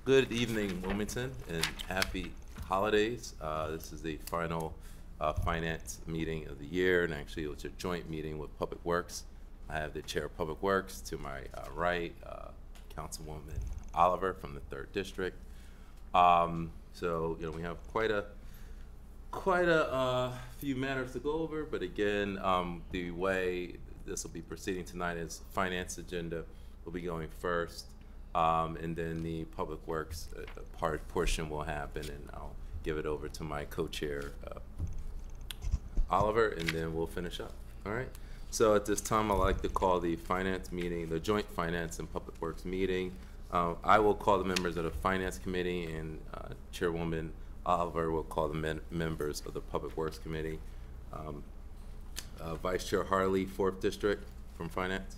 Good evening, Wilmington, and happy holidays. This is the final finance meeting of the year, and actually it's a joint meeting with Public Works. I have the Chair of Public Works to my right, Councilwoman Oliver from the 3rd District. So, we have quite a few matters to go over, but again, the way this will be proceeding tonight is finance agenda will be going first. And then the Public Works portion will happen, and I'll give it over to my co-chair, Oliver, and then we'll finish up. All right. So at this time, I'd like to call the finance meeting, the joint finance and Public Works meeting. I will call the members of the Finance Committee, and Chairwoman Oliver will call the members of the Public Works Committee. Vice Chair Harley, 4th District from Finance.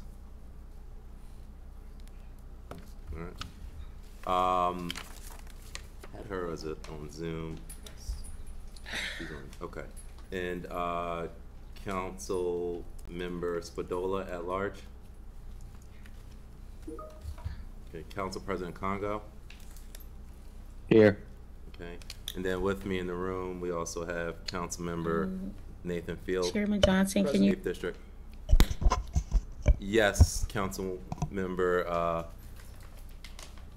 All right. Had her as on Zoom. She's on, okay. And Council Member Spadola at large. Okay. Council President Congo. Here. Okay. And then with me in the room, we also have Council Member Nathan Field. Chairman Johnson, can you? 8th District. Yes, Council Member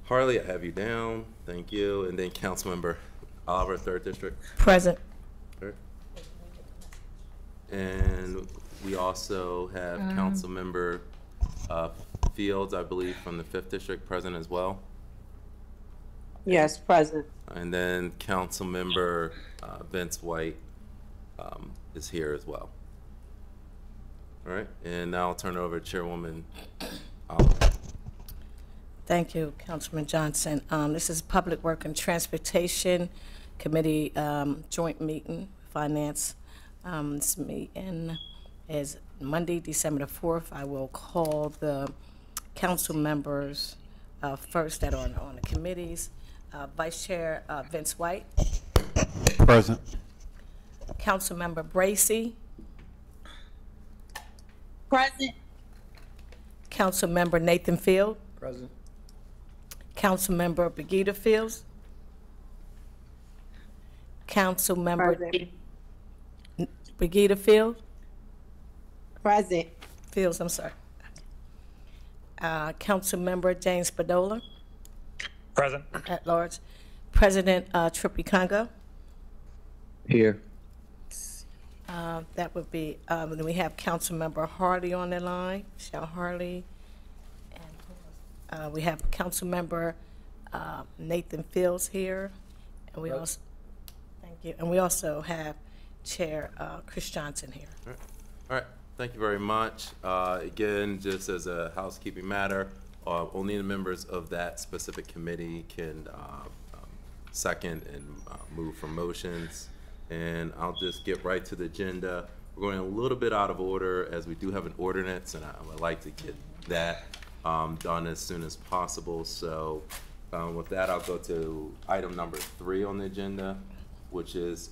Harley, I have you down. Thank you. And then Councilmember Oliver, 3rd District. Present. And we also have Councilmember Fields, I believe, from the 5th District, present as well. Yes, present. And then Councilmember Vince White is here as well. All right. And now I'll turn it over to Chairwoman Oliver. Thank you, Councilman Johnson. This is Public Work and Transportation Committee joint meeting, finance. This meeting is Monday, December the 4th. I will call the council members first that are on the committees. Vice Chair Vince White. Present. Council Member Bracy. Present. Council Member Nathan Field. Present. Council Member Brigida Fields. Council Member Brigida Field. Present. Fields, I'm sorry. Council Member James Spadola. Present. At large. President Trippy Congo. Here. That would be, then we have Council Member Harley on the line, Michelle Harley. And we have Council Member Nathan Fields here. And we also, thank you. And we also have Chair Chris Johnson here. All right. Thank you very much. Again, just as a housekeeping matter, only the members of that specific committee can second and move for motions. And I'll just get right to the agenda. We're going a little bit out of order as we do have an ordinance, and I would like to get that done as soon as possible. So with that, I'll go to item number 3 on the agenda, which is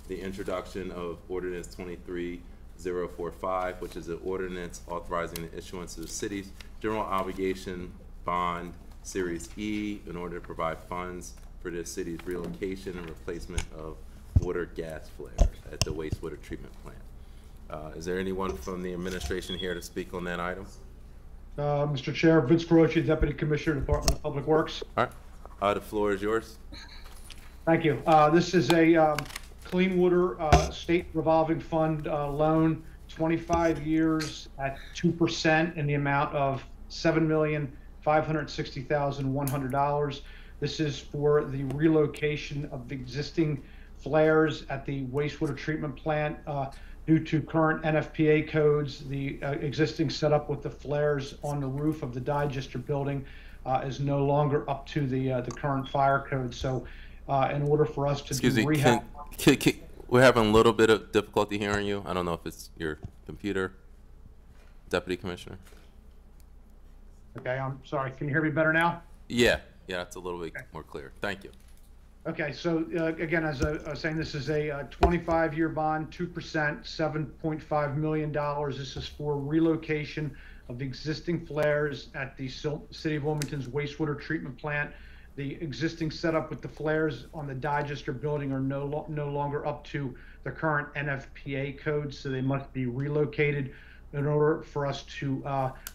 the introduction of ordinance 23045, which is an ordinance authorizing the issuance of the city's general obligation bond series E in order to provide funds for the city's relocation and replacement of water gas flares at the wastewater treatment plant. Is there anyone from the administration here to speak on that item? Mr. Chair, Vince Carochi, Deputy Commissioner, Department of Public Works. All right, the floor is yours. Thank you. This is a Clean Water State Revolving Fund loan, 25 years at 2% in the amount of $7,560,100. This is for the relocation of the existing flares at the wastewater treatment plant. Due to current NFPA codes, the existing setup with the flares on the roof of the digester building is no longer up to the current fire code. So in order for us to do rehab... We're having a little bit of difficulty hearing you. I don't know if it's your computer, Deputy Commissioner. Okay, I'm sorry. Can you hear me better now? Yeah, it's a little bit more clear. Thank you. Okay, so again, as I was saying, this is a 25-year bond, 2%, $7.5 million. This is for relocation of existing flares at the City of Wilmington's wastewater treatment plant. The existing setup with the flares on the digester building are no longer up to the current NFPA codes, so they must be relocated in order for us to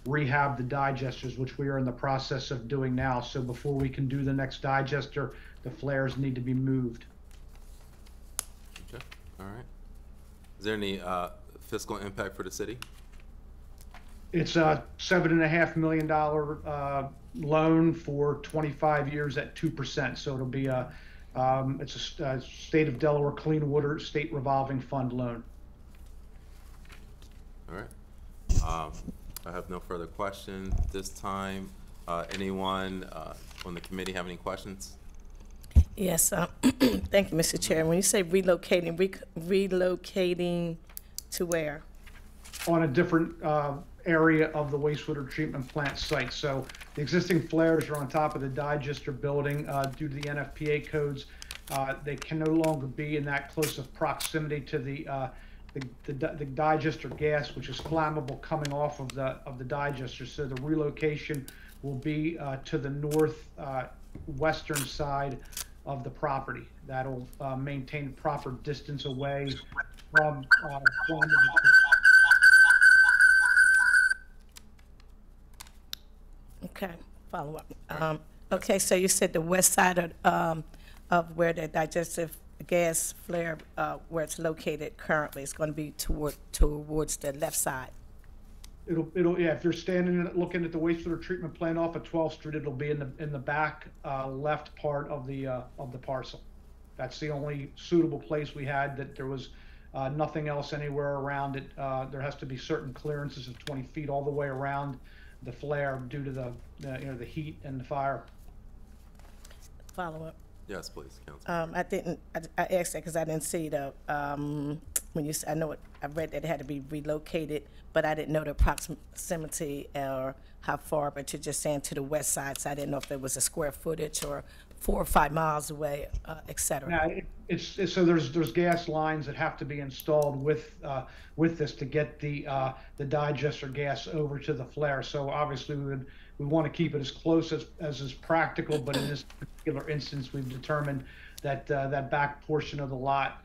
rehab the digesters, which we are in the process of doing now. So before we can do the next digester, the flares need to be moved. Okay, all right. Is there any fiscal impact for the city? It's a $7.5 million loan for 25 years at 2%. So it'll be it's a state of Delaware Clean Water State Revolving Fund loan. All right. I have no further questions this time. Anyone on the committee have any questions? Yes, thank you, Mr. Chair. When you say relocating, relocating to where? On a different area of the wastewater treatment plant site. So the existing flares are on top of the digester building due to the NFPA codes. They can no longer be in that close of proximity to the digester gas, which is flammable coming off of the digester. So the relocation will be to the northwestern side of the property. That'll maintain the proper distance away from Okay, follow up. Okay, so you said the west side of where the digestive gas flare, where it's located currently, is going to be towards the left side. It'll yeah. If you're standing looking at the wastewater treatment plant off of 12th Street, it'll be in the back left part of the parcel. That's the only suitable place we had. That there was nothing else anywhere around it. There has to be certain clearances of 20 feet all the way around the flare due to the heat and the fire. Follow up. Yes, please, Council. I asked that because I didn't see the when you I know I read that it had to be relocated, but I didn't know the proximity or how far. But you're just saying to the west side, so I didn't know if there was a square footage or 4 or 5 miles away, et cetera. Now, it's so there's gas lines that have to be installed with this to get the digester gas over to the flare. So obviously we want to keep it as close as is practical, but in this particular instance, we've determined that that back portion of the lot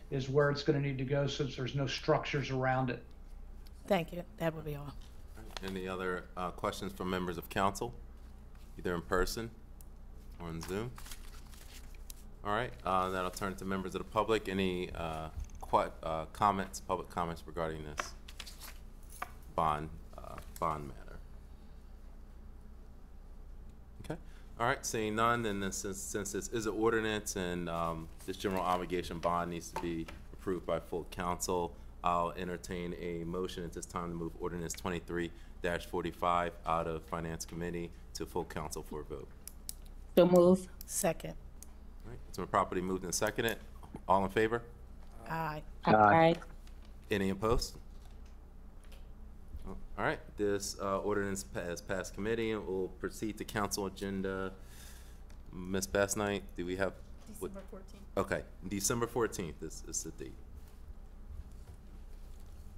is where it's going to need to go, since there's no structures around it. Thank you. That would be all. Any other questions from members of council, either in person or on Zoom? All right, then I'll turn to members of the public. Any comments, public comments regarding this bond matter? Okay, all right, seeing none, then since this is an ordinance and this general obligation bond needs to be approved by full council, I'll entertain a motion at this time to move ordinance 23-45 out of Finance Committee to full council for a vote. So move. Second. All right, it's been properly moved and seconded. All in favor? Aye. Aye. Any opposed? All right, this ordinance has passed committee and will proceed to council agenda. Ms. Bass Knight, do we have? December 14th. Okay, December 14th is the date.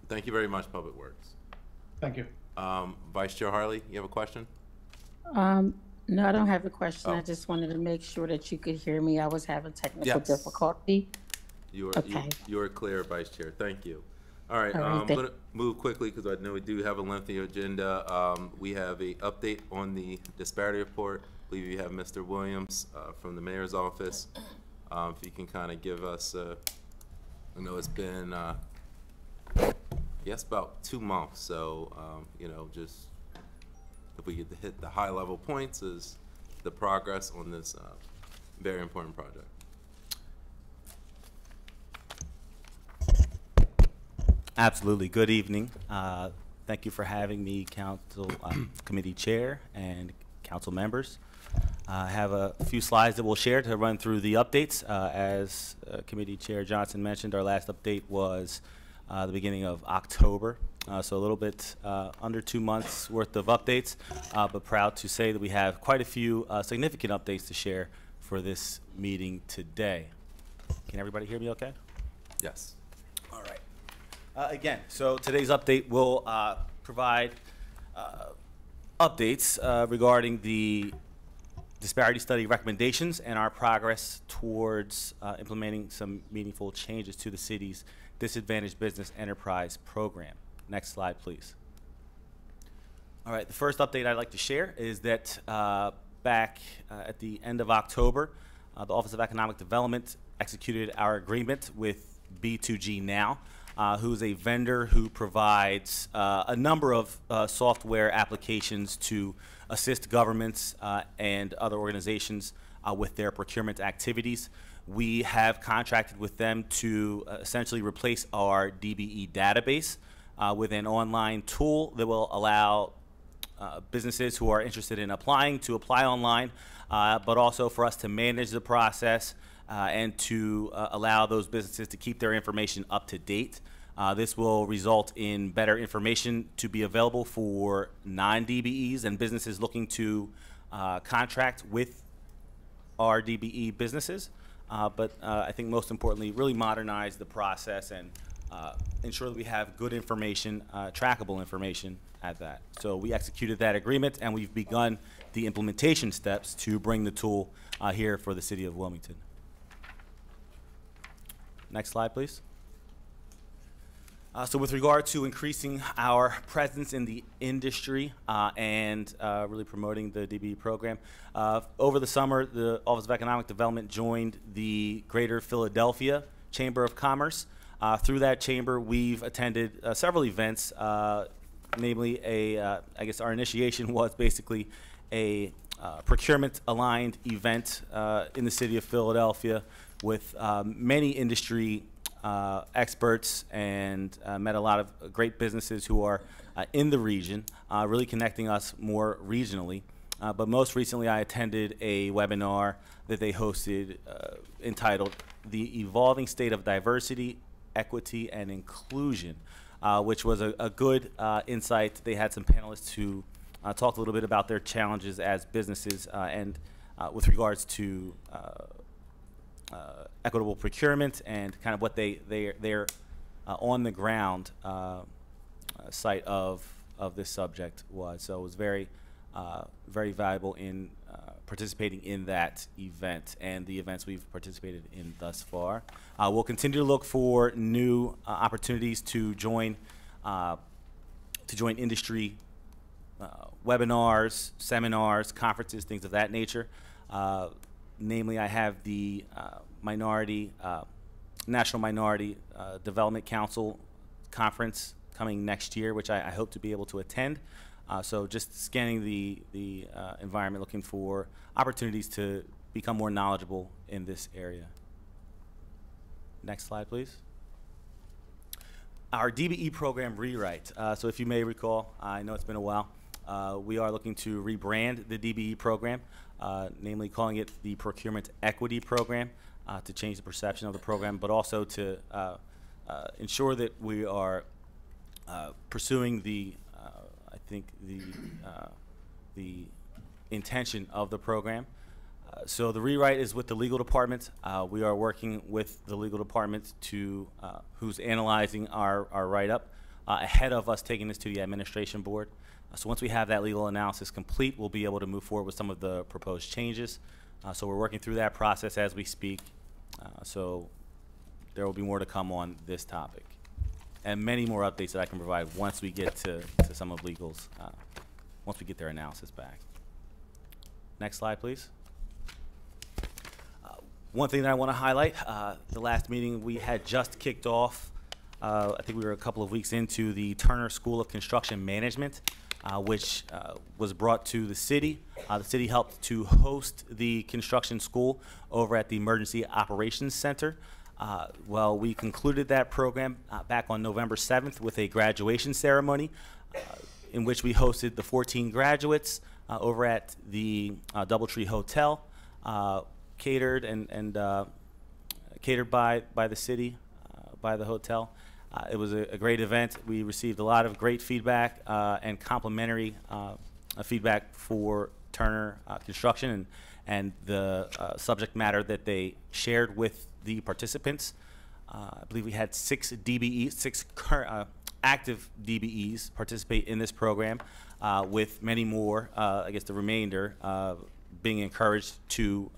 Thank you very much, Public Works. Thank you. Vice Chair Harley, you have a question? No, I don't have a question. Oh. I just wanted to make sure that you could hear me. I was having technical Yes. difficulty. You Okay. are clear, Vice Chair. Thank you. All right, All right, I'm going to move quickly because I know we do have a lengthy agenda. We have a update on the disparity report. I believe you have Mr. Williams from the mayor's office. If you can kind of give us, I know it's been, yes, about 2 months. So, you know, just if we get to hit the high level points is the progress on this very important project. Absolutely. Good evening. Thank you for having me, Council Committee Chair and Council members. I have a few slides that we'll share to run through the updates. As Committee Chair Johnson mentioned, our last update was the beginning of October, so a little bit under 2 months worth of updates, but proud to say that we have quite a few significant updates to share for this meeting today. Can everybody hear me okay? Yes. All right. Again, so today's update will provide updates regarding the disparity study recommendations and our progress towards implementing some meaningful changes to the city's Disadvantaged Business Enterprise Program. Next slide, please. All right, the first update I'd like to share is that back at the end of October, the Office of Economic Development executed our agreement with B2G Now, who's a vendor who provides a number of software applications to assist governments and other organizations with their procurement activities. We have contracted with them to essentially replace our DBE database with an online tool that will allow businesses who are interested in applying to apply online, but also for us to manage the process and to allow those businesses to keep their information up to date. This will result in better information to be available for non-DBEs and businesses looking to contract with our DBE businesses. But I think most importantly, really modernize the process and ensure that we have good information, trackable information at that. So we executed that agreement, and we've begun the implementation steps to bring the tool here for the city of Wilmington. Next slide, please. So with regard to increasing our presence in the industry and really promoting the DBE program, over the summer, the Office of Economic Development joined the Greater Philadelphia Chamber of Commerce. Through that chamber, we've attended several events, namely I guess our initiation was basically a procurement-aligned event in the city of Philadelphia with many industry experts, and met a lot of great businesses who are in the region, really connecting us more regionally. But most recently, I attended a webinar that they hosted entitled The Evolving State of Diversity, Equity, and Inclusion, which was a good insight. They had some panelists who talked a little bit about their challenges as businesses and with regards to equitable procurement and kind of what they're on the ground site of this subject was. So it was very valuable in participating in that event and the events we've participated in thus far. We'll continue to look for new opportunities to join industry webinars, seminars, conferences, things of that nature. Namely, I have the National Minority Development Council conference coming next year, which I hope to be able to attend. So just scanning the environment, looking for opportunities to become more knowledgeable in this area. Next slide, please. Our DBE program rewrite. So if you may recall, I know it's been a while, we are looking to rebrand the DBE program, namely calling it the Procurement Equity Program, to change the perception of the program, but also to ensure that we are pursuing the intention of the program. So the rewrite is with the legal department. We are working with the legal department to who's analyzing our write-up ahead of us taking this to the administration board. So once we have that legal analysis complete, we'll be able to move forward with some of the proposed changes. So we're working through that process as we speak. So there will be more to come on this topic, and many more updates that I can provide once we get to some of legal's, once we get their analysis back. Next slide, please. One thing that I want to highlight, the last meeting we had just kicked off, I think we were a couple of weeks into the Turner School of Construction Management, which was brought to the city. The city helped to host the construction school over at the Emergency Operations Center. Well, we concluded that program back on November 7th with a graduation ceremony in which we hosted the 14 graduates over at the Doubletree Hotel, catered and catered by the city, by the hotel. It was a great event. We received a lot of great feedback and complimentary feedback for Turner Construction and the subject matter that they shared with the participants. I believe we had 6 DBEs, 6 active DBEs participate in this program. with many more, I guess the remainder, being encouraged to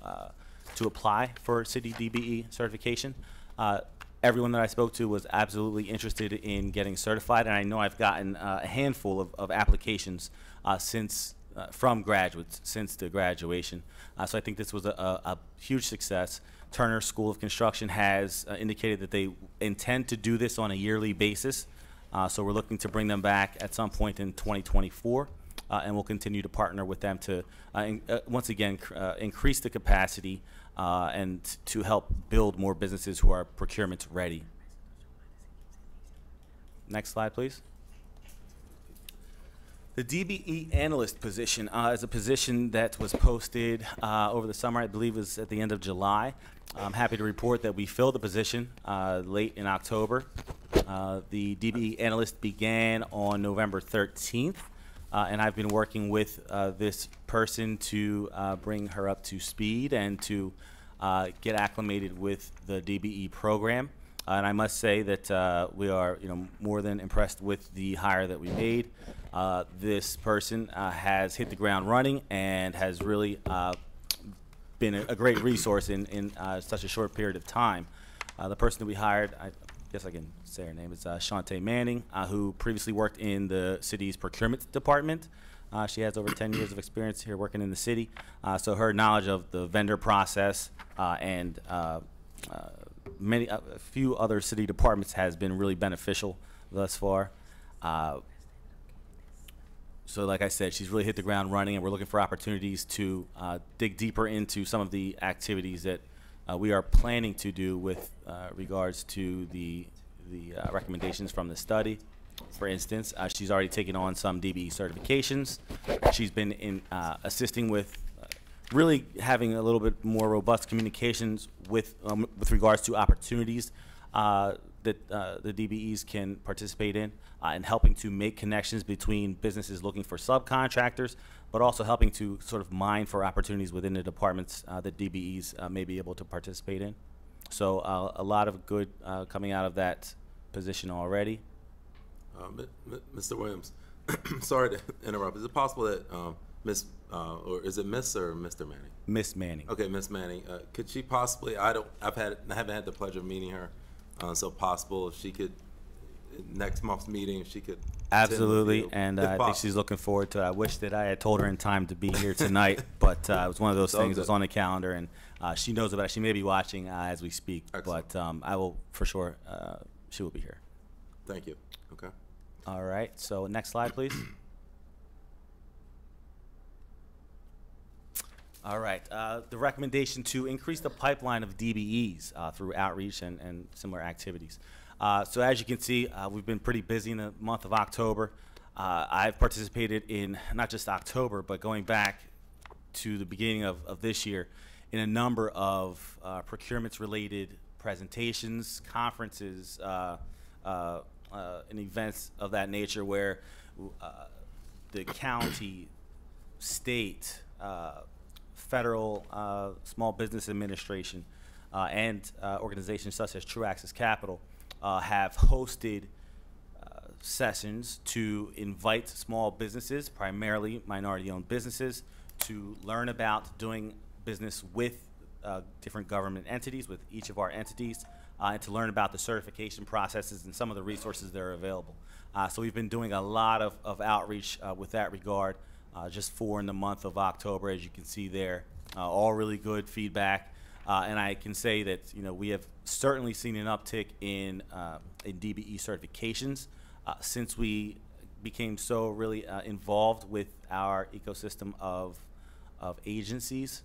apply for city DBE certification. Everyone that I spoke to was absolutely interested in getting certified, and I know I've gotten a handful of applications from graduates since the graduation. So I think this was a huge success. Turner School of Construction has indicated that they intend to do this on a yearly basis. So we're looking to bring them back at some point in 2024, and we'll continue to partner with them to, once again, increase the capacity and to help build more businesses who are procurement ready. Next slide, please. The DBE analyst position is a position that was posted over the summer. I believe it was at the end of July. I'm happy to report that we filled the position late in October. The DBE analyst began on November 13th, and I've been working with this person to bring her up to speed and to get acclimated with the DBE program. And I must say that we are, more than impressed with the hire that we made. This person has hit the ground running and has really been a great resource in such a short period of time. The person that we hired, I guess I can say her name, is Shantae Manning, who previously worked in the city's procurement department. She has over 10 years of experience here working in the city. So her knowledge of the vendor process and a few other city departments has been really beneficial thus far. So like I said, she's really hit the ground running, and we're looking for opportunities to dig deeper into some of the activities that we are planning to do with regards to the recommendations from the study. For instance, she's already taken on some DBE certifications. She's been assisting with really having a little bit more robust communications with regards to opportunities that the DBEs can participate in, and helping to make connections between businesses looking for subcontractors, but also helping to sort of mine for opportunities within the departments that DBEs may be able to participate in. So a lot of good coming out of that position already. Mr. Williams, sorry to interrupt. Is it possible that or is it Miss or Mr. Manning? Miss Manning. Okay, Miss Manning. Could she possibly? I haven't had the pleasure of meeting her. So possible if she could, next month's meeting, if she could. Absolutely, and I think she's looking forward to it. I wish that I had told her in time to be here tonight, but it was one of those things that was on the calendar, and she knows about it. She may be watching as we speak. Excellent. But I will, for sure, she will be here. Thank you. Okay. All right, so next slide, please. All right, the recommendation to increase the pipeline of DBEs through outreach and similar activities. So as you can see, we've been pretty busy in the month of October. I've participated in not just October, but going back to the beginning of this year in a number of procurements-related presentations, conferences, and events of that nature where the county, state, federal small business administration and organizations such as True Access Capital have hosted sessions to invite small businesses, primarily minority-owned businesses, to learn about doing business with different government entities, with each of our entities, and to learn about the certification processes and some of the resources that are available. So we've been doing a lot of outreach with that regard, just in the month of October, as you can see there. All really good feedback, and I can say that we have certainly seen an uptick in DBE certifications since we became so really involved with our ecosystem of agencies.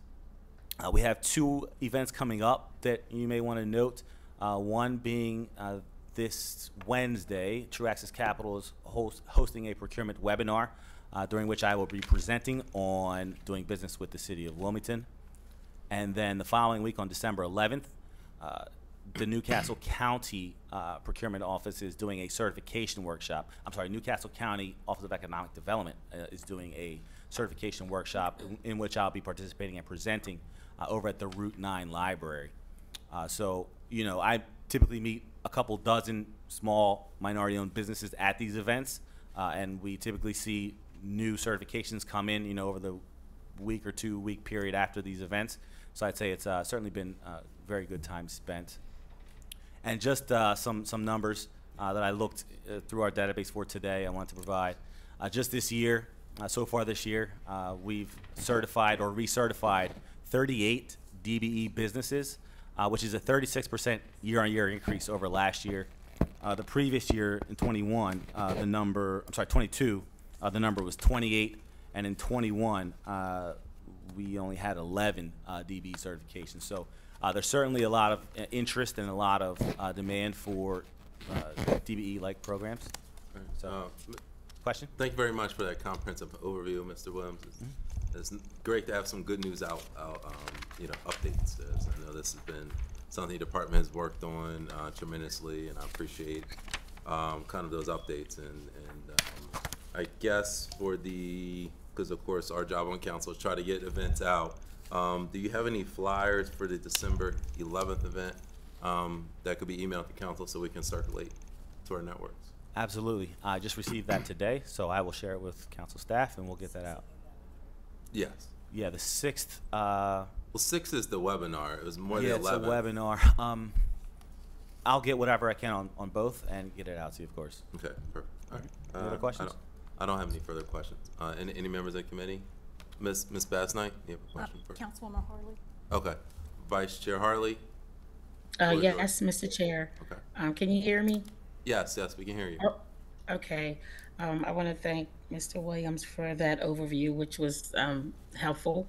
We have 2 events coming up that you may want to note. One being this Wednesday, True Access Capital is hosting a procurement webinar during which I will be presenting on doing business with the city of Wilmington. And then the following week on December 11th, the Newcastle County Procurement Office is doing a certification workshop. I'm sorry, Newcastle County Office of Economic Development is doing a certification workshop in which I'll be participating and presenting over at the Route 9 Library. So, I typically meet a couple dozen small minority-owned businesses at these events, and we typically see new certifications come in, you know, over the week or 2 week period after these events. So I'd say it's certainly been very good time spent. And just some numbers that I looked through our database for today, I want to provide. Just this year, so far this year, we've certified or recertified 38 DBE businesses, which is a 36% year-on-year increase over last year. The previous year, in 22, the number was 28, and in 21, we only had 11 DBE certifications. So there's certainly a lot of interest and a lot of demand for DBE-like programs. So, question? Thank you very much for that comprehensive overview, Mr. Williams. It's great to have some good news out you know, updates. As I know this has been something the department has worked on tremendously, and I appreciate kind of those updates. And I guess because of course our job on council is try to get events out. Do you have any flyers for the December 11th event that could be emailed to council so we can circulate to our networks? Absolutely. I just received that today, so I will share it with council staff, and we'll get that out. Yes. Yeah, the 6th. Well, 6 is the webinar. It was more Yeah, the it's 11th. a webinar. I'll get whatever I can on both and get it out to you, of course. Okay, perfect. All right. Any other questions? I don't have any further questions. Any members of the committee? Ms. Bass Knight, you have a question? Councilwoman Harley. Okay. Vice Chair Harley? Floor is yours. Yes, Mr. Chair. Okay. Can you hear me? Yes, we can hear you. Oh, okay. I want to thank Mr. Williams for that overview, which was helpful.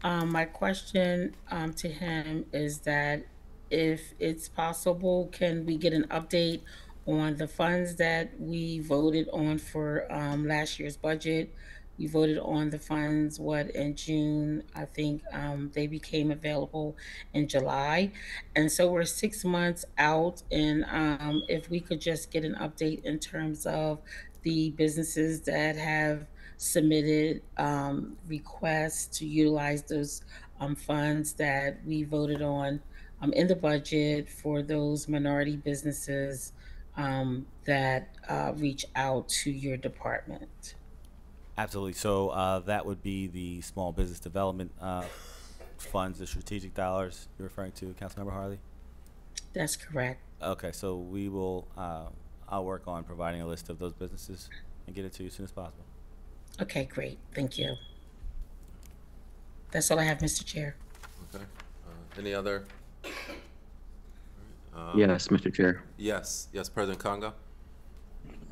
My question to him is that if it's possible, can we get an update on the funds that we voted on for last year's budget? We voted on the funds, in June? I think they became available in July. And so we're 6 months out. And if we could just get an update in terms of the businesses that have submitted requests to utilize those funds that we voted on in the budget for those minority businesses that reach out to your department. Absolutely. So that would be the small business development funds, the strategic dollars you're referring to, Councilmember Harley? That's correct. Okay, so we will, I'll work on providing a list of those businesses and get it to you as soon as possible. Okay, great. Thank you. That's all I have, Mr. Chair. Okay. Any other? Yes, Mr. Chair. Yes, President Congo?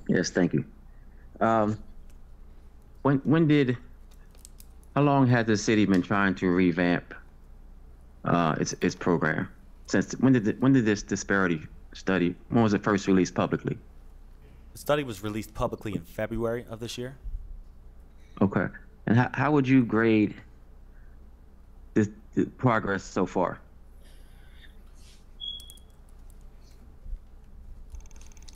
Yes, thank you. How long has the city been trying to revamp its program? When did this disparity study, when was it first released publicly? The study was released publicly in February of this year. Okay. And how would you grade the progress so far?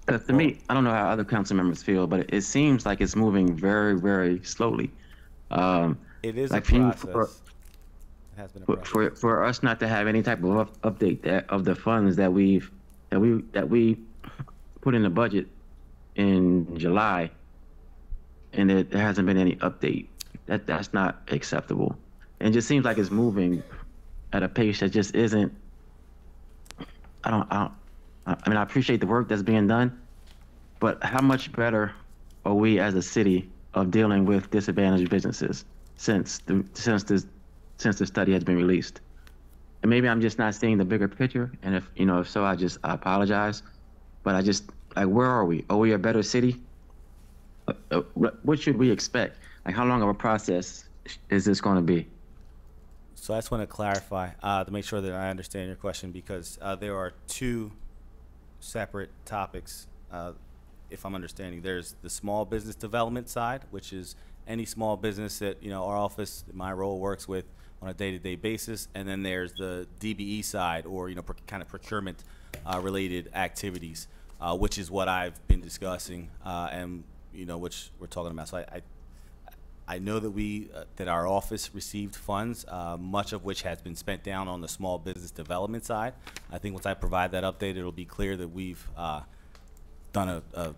Because to me, I don't know how other council members feel, but it seems like it's moving very, very slowly. It is like a process. It has been a process. For us not to have any type of update of the funds that we put in the budget in July, and there hasn't been any update. That's not acceptable. And it just seems like it's moving at a pace that just isn't. I mean, I appreciate the work that's being done, but how much better are we as a city of dealing with disadvantaged businesses since the study has been released? And maybe I'm just not seeing the bigger picture. And if so, I apologize. But where are we? Are we a better city? What should we expect? Like, how long of a process is this going to be? So I just want to clarify to make sure that I understand your question, because there are two separate topics, if I'm understanding. There's the small business development side, which is any small business that our office, my role, works with on a day-to-day basis, and then there's the DBE side, or kind of procurement related activities, which is what I've been discussing and which we're talking about. So I know that that our office received funds, much of which has been spent down on the small business development side. I think once I provide that update, it'll be clear that we've done a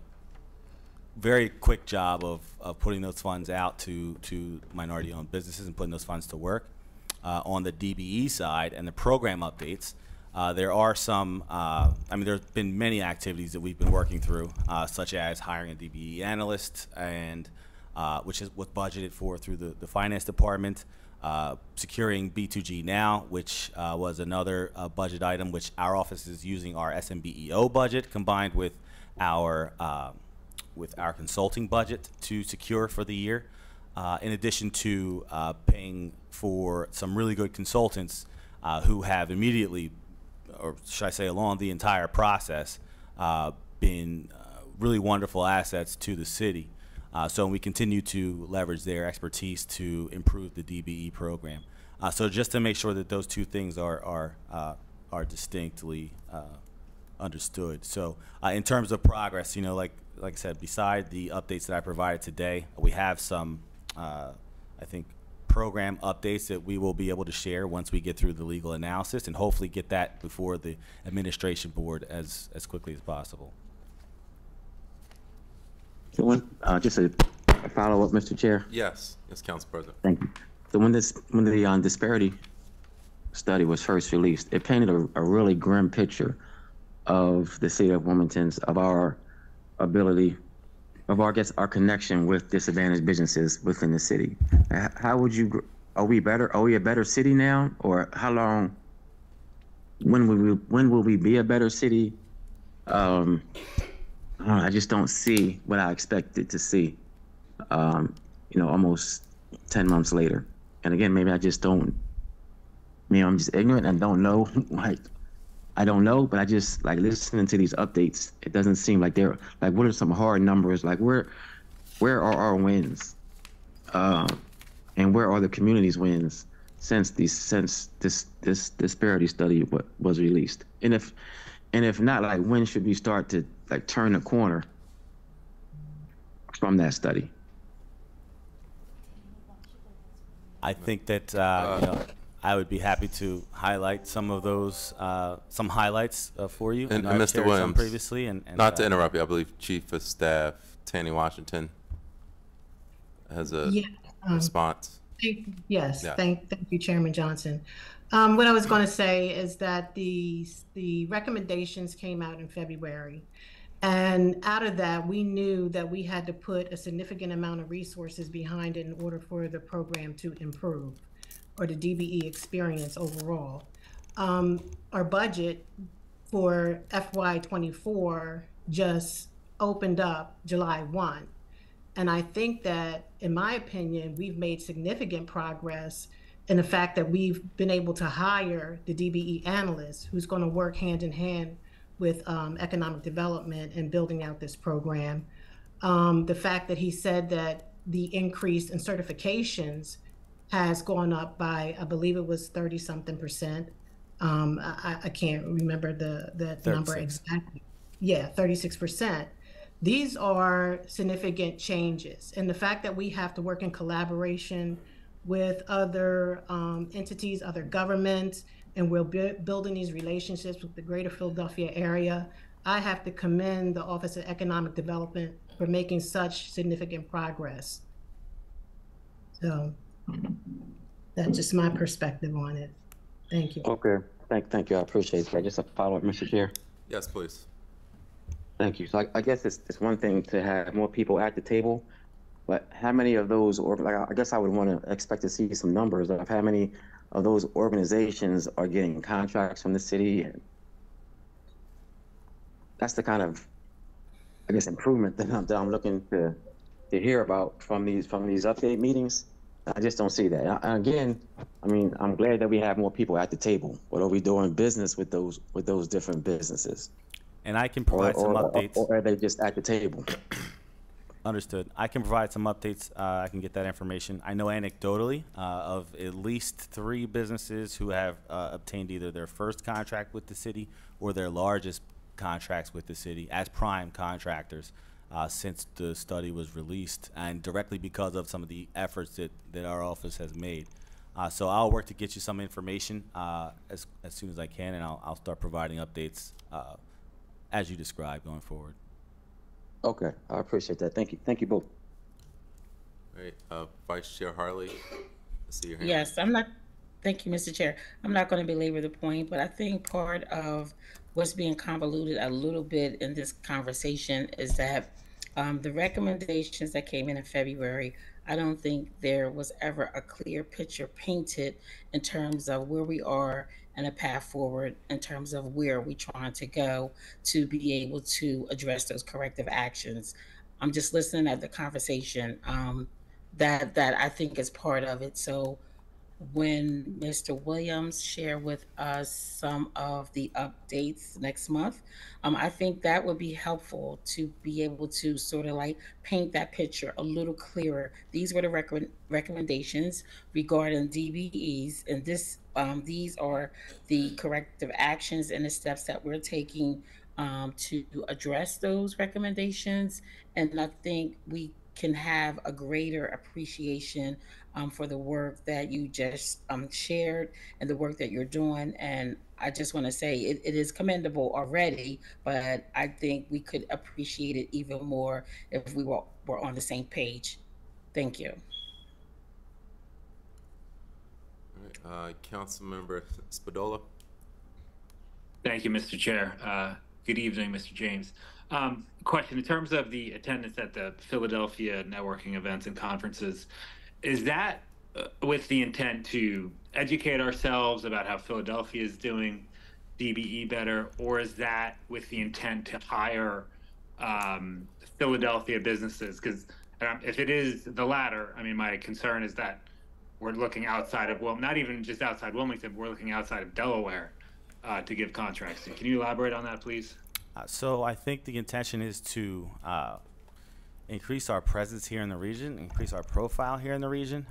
very quick job of putting those funds out to minority-owned businesses and putting those funds to work. On the DBE side and the program updates, there are some, there's been many activities that we've been working through, such as hiring a DBE analyst, and which was budgeted for through the finance department, securing B2G Now, which was another budget item, which our office is using our SMBEO budget combined with our consulting budget to secure for the year, in addition to paying for some really good consultants who have immediately, or should I say along the entire process, been really wonderful assets to the city. So we continue to leverage their expertise to improve the DBE program. So just to make sure that those two things are distinctly understood. So in terms of progress, like I said, beside the updates that I provided today, we have some, I think, program updates that we will be able to share once we get through the legal analysis, and hopefully get that before the administration board as quickly as possible. So just a follow-up, Mr. Chair. Yes, Council President. Thank you. So when the disparity study was first released, it painted a really grim picture of the city of Wilmington's, of our ability, of our connection with disadvantaged businesses within the city. How would you? Are we better? Are we a better city now, or how long? When will we be a better city? I just don't see what I expected to see, almost 10 months later. And again, maybe I just don't, I'm just ignorant and don't know. I don't know, but I just listening to these updates. It doesn't seem like they're what are some hard numbers? Where are our wins? And where are the community's wins since this disparity study was released? And if not, when should we start to turn the corner from that study? I think that I would be happy to highlight some of those, some highlights for you. And I've Mr. shared some Williams, previously, and not to interrupt you, I believe Chief of Staff Tanny Washington has a response. Yes, Yeah. thank you, Chairman Johnson. What I was going to say is that the recommendations came out in February, and out of that, we knew that we had to put a significant amount of resources behind it in order for the program to improve, or the DBE experience overall. Our budget for FY24 just opened up July 1. And I think that, in my opinion, we've made significant progress in the fact that we've been able to hire the DBE analyst who's going to work hand in hand with economic development and building out this program. The fact that he said that the increase in certifications has gone up by, I believe it was 30-something%. I can't remember the number exactly. Yeah, 36%. These are significant changes. And the fact that we have to work in collaboration with other entities, other governments, and we're building these relationships with the greater Philadelphia area, I have to commend the Office of Economic Development for making such significant progress. So that's just my perspective on it. Thank you. Okay, thank you. I appreciate that. Just a follow-up, Mr. Chair. Yes, please. Thank you. So I guess it's one thing to have more people at the table, but how many of those, I guess I would want to expect to see some numbers of how many of those organizations are getting contracts from the city. And that's the kind of, I guess, improvement that I'm looking to hear about from these update meetings. I just don't see that. And again, I'm glad that we have more people at the table, but are we doing business with those different businesses? And I can provide some updates. Or are they just at the table? Understood. I can provide some updates. I can get that information. I know anecdotally of at least 3 businesses who have obtained either their first contract with the city or their largest contracts with the city as prime contractors since the study was released, and directly because of some of the efforts that our office has made. So I'll work to get you some information as soon as I can, and I'll start providing updates as you described going forward. Okay, I appreciate that. Thank you. Thank you both. All right, Vice Chair Harley, I see your hand. Yes, thank you, Mr. Chair. I'm not going to belabor the point, but I think part of what's being convoluted a little bit in this conversation is that the recommendations that came in February, I don't think there was ever a clear picture painted in terms of where we are and a path forward in terms of where we're trying to go to be able to address those corrective actions. I'm just listening at the conversation. That I think is part of it. So when Mr. Williams share with us some of the updates next month, I think that would be helpful to be able to sort of like paint that picture a little clearer. These were the recommendations regarding DBEs, and these are the corrective actions and the steps that we're taking to address those recommendations. And I think we can have a greater appreciation for the work that you just shared and the work that you're doing. And I just want to say it is commendable already, but I think we could appreciate it even more if we were on the same page. Thank you. All right, Councilmember Spadola. Thank you, Mr. Chair. Good evening, Mr. James. Question, in terms of the attendance at the Philadelphia networking events and conferences, is that with the intent to educate ourselves about how Philadelphia is doing DBE better, or is that with the intent to hire Philadelphia businesses? Because if it is the latter, I mean, my concern is that we're looking outside of, well, not even just outside Wilmington, we're looking outside of Delaware to give contracts. Can you elaborate on that, please? So I think the intention is to increase our presence here in the region, increase our profile here in the region.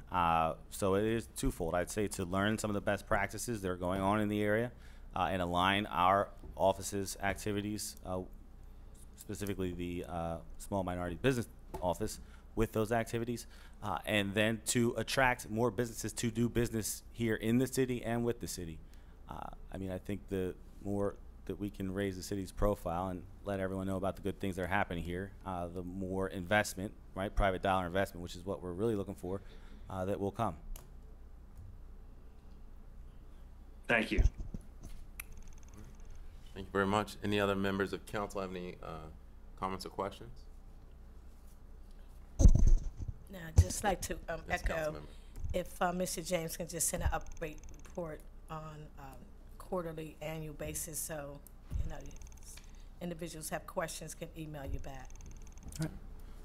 So it is twofold. I'd say to learn some of the best practices that are going on in the area and align our office's activities, specifically the Small Minority Business Office, with those activities, and then to attract more businesses to do business here in the city and with the city. I mean, I think the more that we can raise the city's profile and let everyone know about the good things that are happening here, the more investment, right, private dollar investment, which is what we're really looking for, that will come. Thank you. Thank you very much. Any other members of council have any comments or questions? Now, I'd just like to Yes, echo, Councilmember. if Mr. James can just send an update report on quarterly, annual basis, so, you know, individuals have questions, can email you back.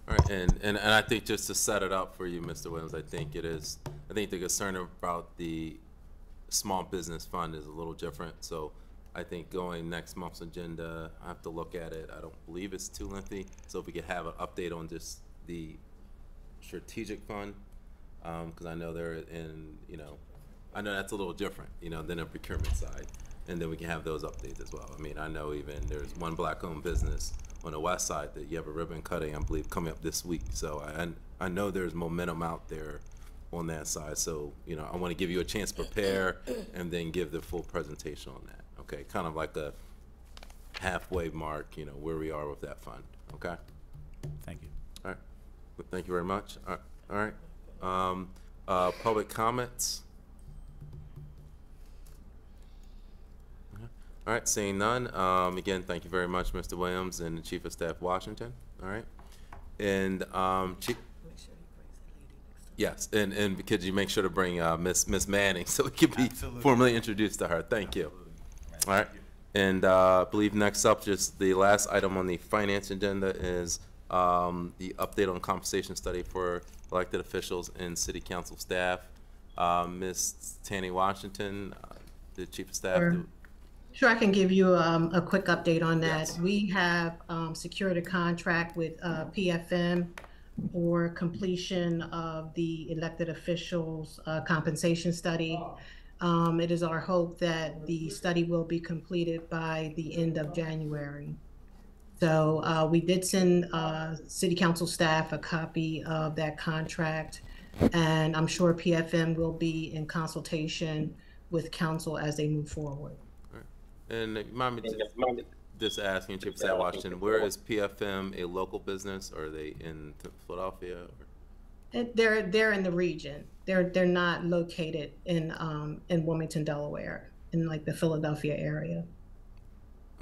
All right, and I think just to set it up for you, Mr. Williams, I think the concern about the small business fund is a little different. So I think going next month's agenda, I have to look at it. I don't believe it's too lengthy. So if we could have an update on just the strategic fund, because I know they're in, you know, I know that's a little different, you know, than the procurement side. And then we can have those updates as well. I mean, I know even there's one black-owned business on the west side that you have a ribbon cutting, I believe, coming up this week. So I know there's momentum out there on that side. So, you know, I want to give you a chance to prepare and then give the full presentation on that. Okay, kind of like a halfway mark, you know, where we are with that fund. Okay. Thank you. All right. Well, thank you very much. All right. Public comments. All right, seeing none. Again, thank you very much, Mr. Williams and the Chief of Staff Washington. All right, and yes, and could you make sure to bring Miss Manning so we can be formally introduced to her? Thank you. All right, and I believe next up, just the last item on the finance agenda is the update on compensation study for elected officials and city council staff. Ms. Tanny Washington, the Chief of Staff. Sure, I can give you a quick update on that. Yes. We have secured a contract with PFM for completion of the elected officials compensation study. It is our hope that the study will be completed by the end of January. So we did send City Council staff a copy of that contract, and I'm sure PFM will be in consultation with council as they move forward. And remind me, Just asking Chief of Staff Washington, where is PFM a local business, or are they in Philadelphia? Or? They're in the region. They're not located in Wilmington, Delaware, in like the Philadelphia area.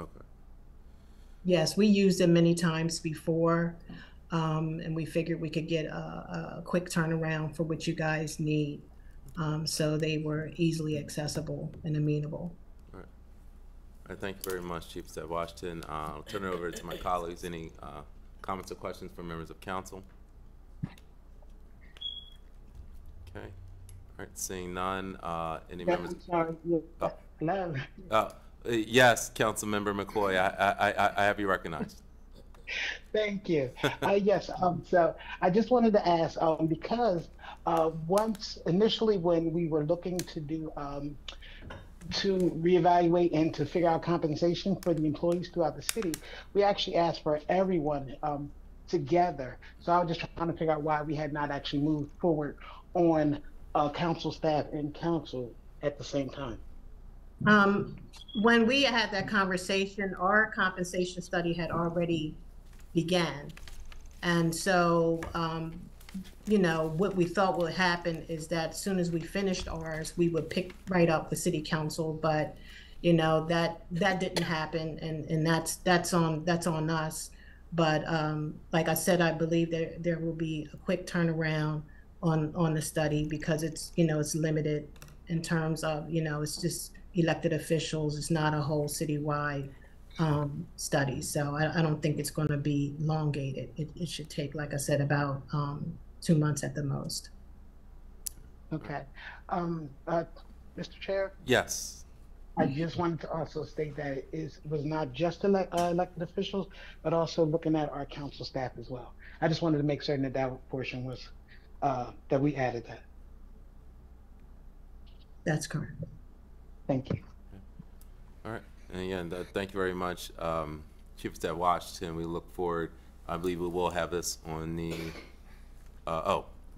Okay. Yes, we used them many times before, and we figured we could get a quick turnaround for what you guys need. So they were easily accessible and amenable. All right. All right, thank you very much, Chief of Staff Washington. I'll turn it over to my colleagues. Any comments or questions from members of council? Okay. All right, seeing none. Any members? I'm sorry. Oh. Hello. Yes, Councilmember McCoy, I have you recognized. Thank you. Yes. So I just wanted to ask, because once initially when we were looking to do to reevaluate and to figure out compensation for the employees throughout the city, we actually asked for everyone together. So I was just trying to figure out why we had not actually moved forward on council staff and council at the same time. When we had that conversation, our compensation study had already began. And so, you know, what we thought would happen is that as soon as we finished ours, we would pick right up the city council, but you know, that didn't happen, and that's on us. But like I said, I believe there will be a quick turnaround on the study, because it's, you know, it's limited in terms of, you know, it's just elected officials. It's not a whole citywide study. So I don't think it's going to be elongated. It should take, like I said, about 2 months at the most. Okay. Mr. Chair? Yes. I just wanted to also state that it was not just elected officials, but also looking at our council staff as well. I just wanted to make certain that that portion was, that we added that. That's correct. Thank you. All right. And again, thank you very much, Chief of Staff Washington. We look forward. I believe we will have this on the,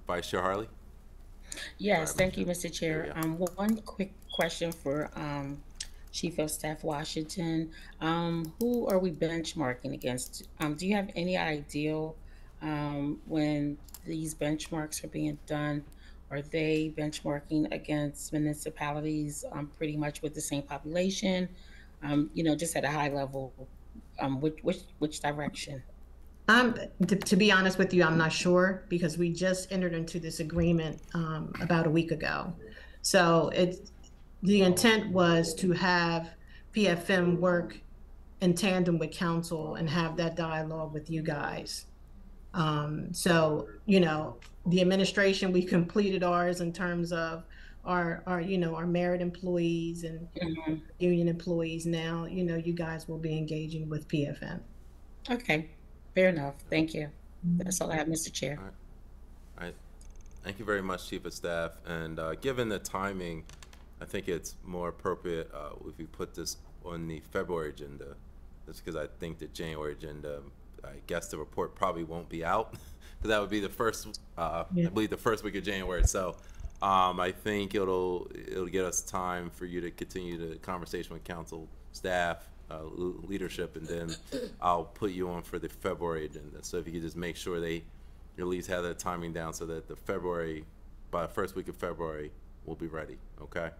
Vice Chair Harley? Yes, thank you, Mr. Chair. One quick question for Chief of Staff Washington. Who are we benchmarking against? Do you have any idea when these benchmarks are being done? Are they benchmarking against municipalities pretty much with the same population? You know, just at a high level, which direction? To be honest with you, I'm not sure, because we just entered into this agreement about a week ago. So the intent was to have PFM work in tandem with council and have that dialogue with you guys. So, you know, the administration, we completed ours in terms of our you know, our merit employees and union employees. Now, you know, you guys will be engaging with PFM. Okay, fair enough. Thank you. That's all I have, Mr. Chair. All right. Thank you very much, Chief of Staff. And given the timing, I think it's more appropriate if we put this on the February agenda, just because I think the January agenda, I guess the report probably won't be out, because that would be the first, I believe, the first week of January. So I think it'll get us time for you to continue the conversation with council, staff, leadership, and then I'll put you on for the February agenda. So if you could just make sure they at least have that timing down, so that by the first week of February, we'll be ready. Okay.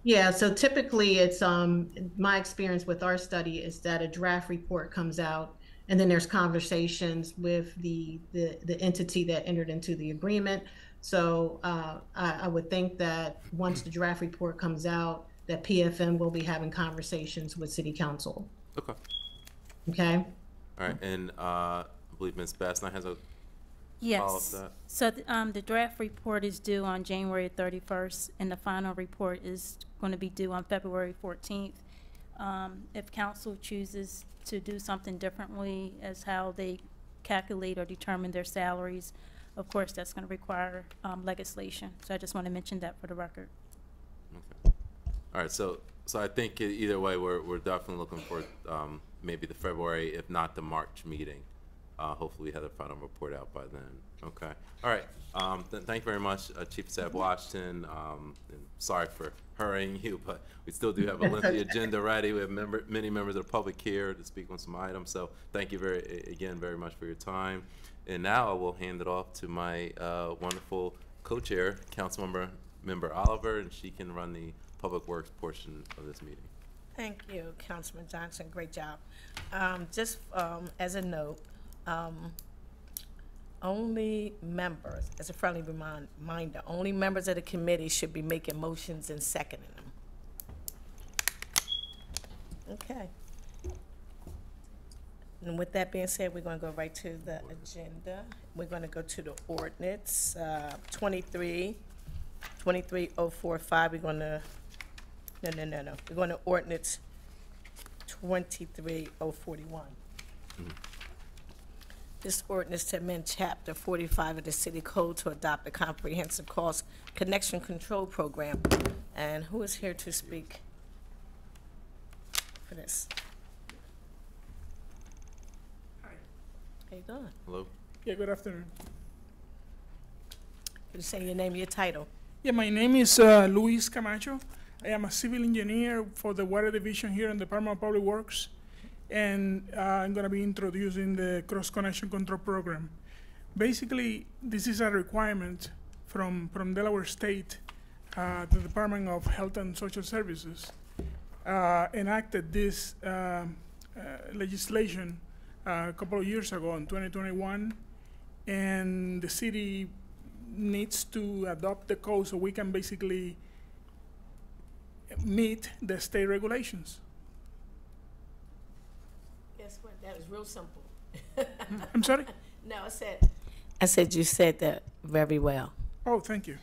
Yeah, so typically it's my experience with our study is that a draft report comes out, and then there's conversations with the entity that entered into the agreement. So I would think that once the draft report comes out, that PFM will be having conversations with City Council. Okay. Okay. All right, and I believe Ms. Bassnight has a Yes. So the draft report is due on January 31st, and the final report is going to be due on February 14th. If council chooses to do something differently as how they calculate or determine their salaries, of course, that's going to require legislation. So I just want to mention that for the record. Okay. All right. So I think either way, we're definitely looking for maybe the February, if not the March meeting. hopefully we have the final report out by then. Okay. All right. Thank you very much, Chief of Staff Washington. And sorry for hurrying you, but we still do have a lengthy agenda ready. We have many members of the public here to speak on some items. So thank you very much for your time. And now I will hand it off to my wonderful co-chair, Councilmember Oliver, and she can run the Public Works portion of this meeting. Thank you, Councilman Johnson. Great job. Just as a note, only members, as a friendly reminder, only members of the committee should be making motions and seconding them. Okay. And with that being said, we're going to go right to the agenda. We're going to go to the ordinance 23045. We're going to no. We're going to ordinance 23041. This ordinance to amend Chapter 45 of the City Code to adopt a comprehensive cost connection control program. And who is here to speak for this? Hi. How you doing? Hello. Yeah, good afternoon. Could you say your name, your title? Yeah, my name is Luis Camacho. I am a civil engineer for the Water Division here in the Department of Public Works. And I'm going to be introducing the Cross Connection Control Program. Basically, this is a requirement from Delaware State, the Department of Health and Social Services, enacted this legislation a couple of years ago in 2021, and the city needs to adopt the code so we can basically meet the state regulations. Guess what? That was real simple. I'm sorry? No, I said you said that very well. Oh, thank you.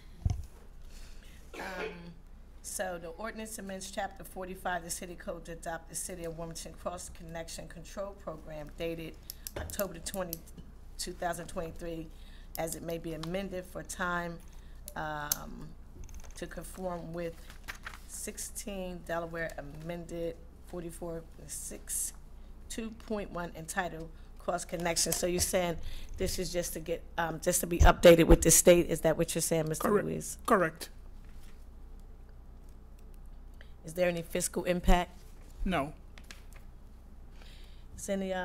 So the ordinance amends Chapter 45 of the City Code to adopt the City of Wilmington Cross Connection Control Program dated October 20, 2023, as it may be amended for time to conform with 16 Delaware Amended 44.6 2.1 entitled Cross Connection. So you're saying this is just to get just to be updated with the state? Is that what you're saying, Mr. Correct. Luis? Correct. Is there any fiscal impact? No. Is any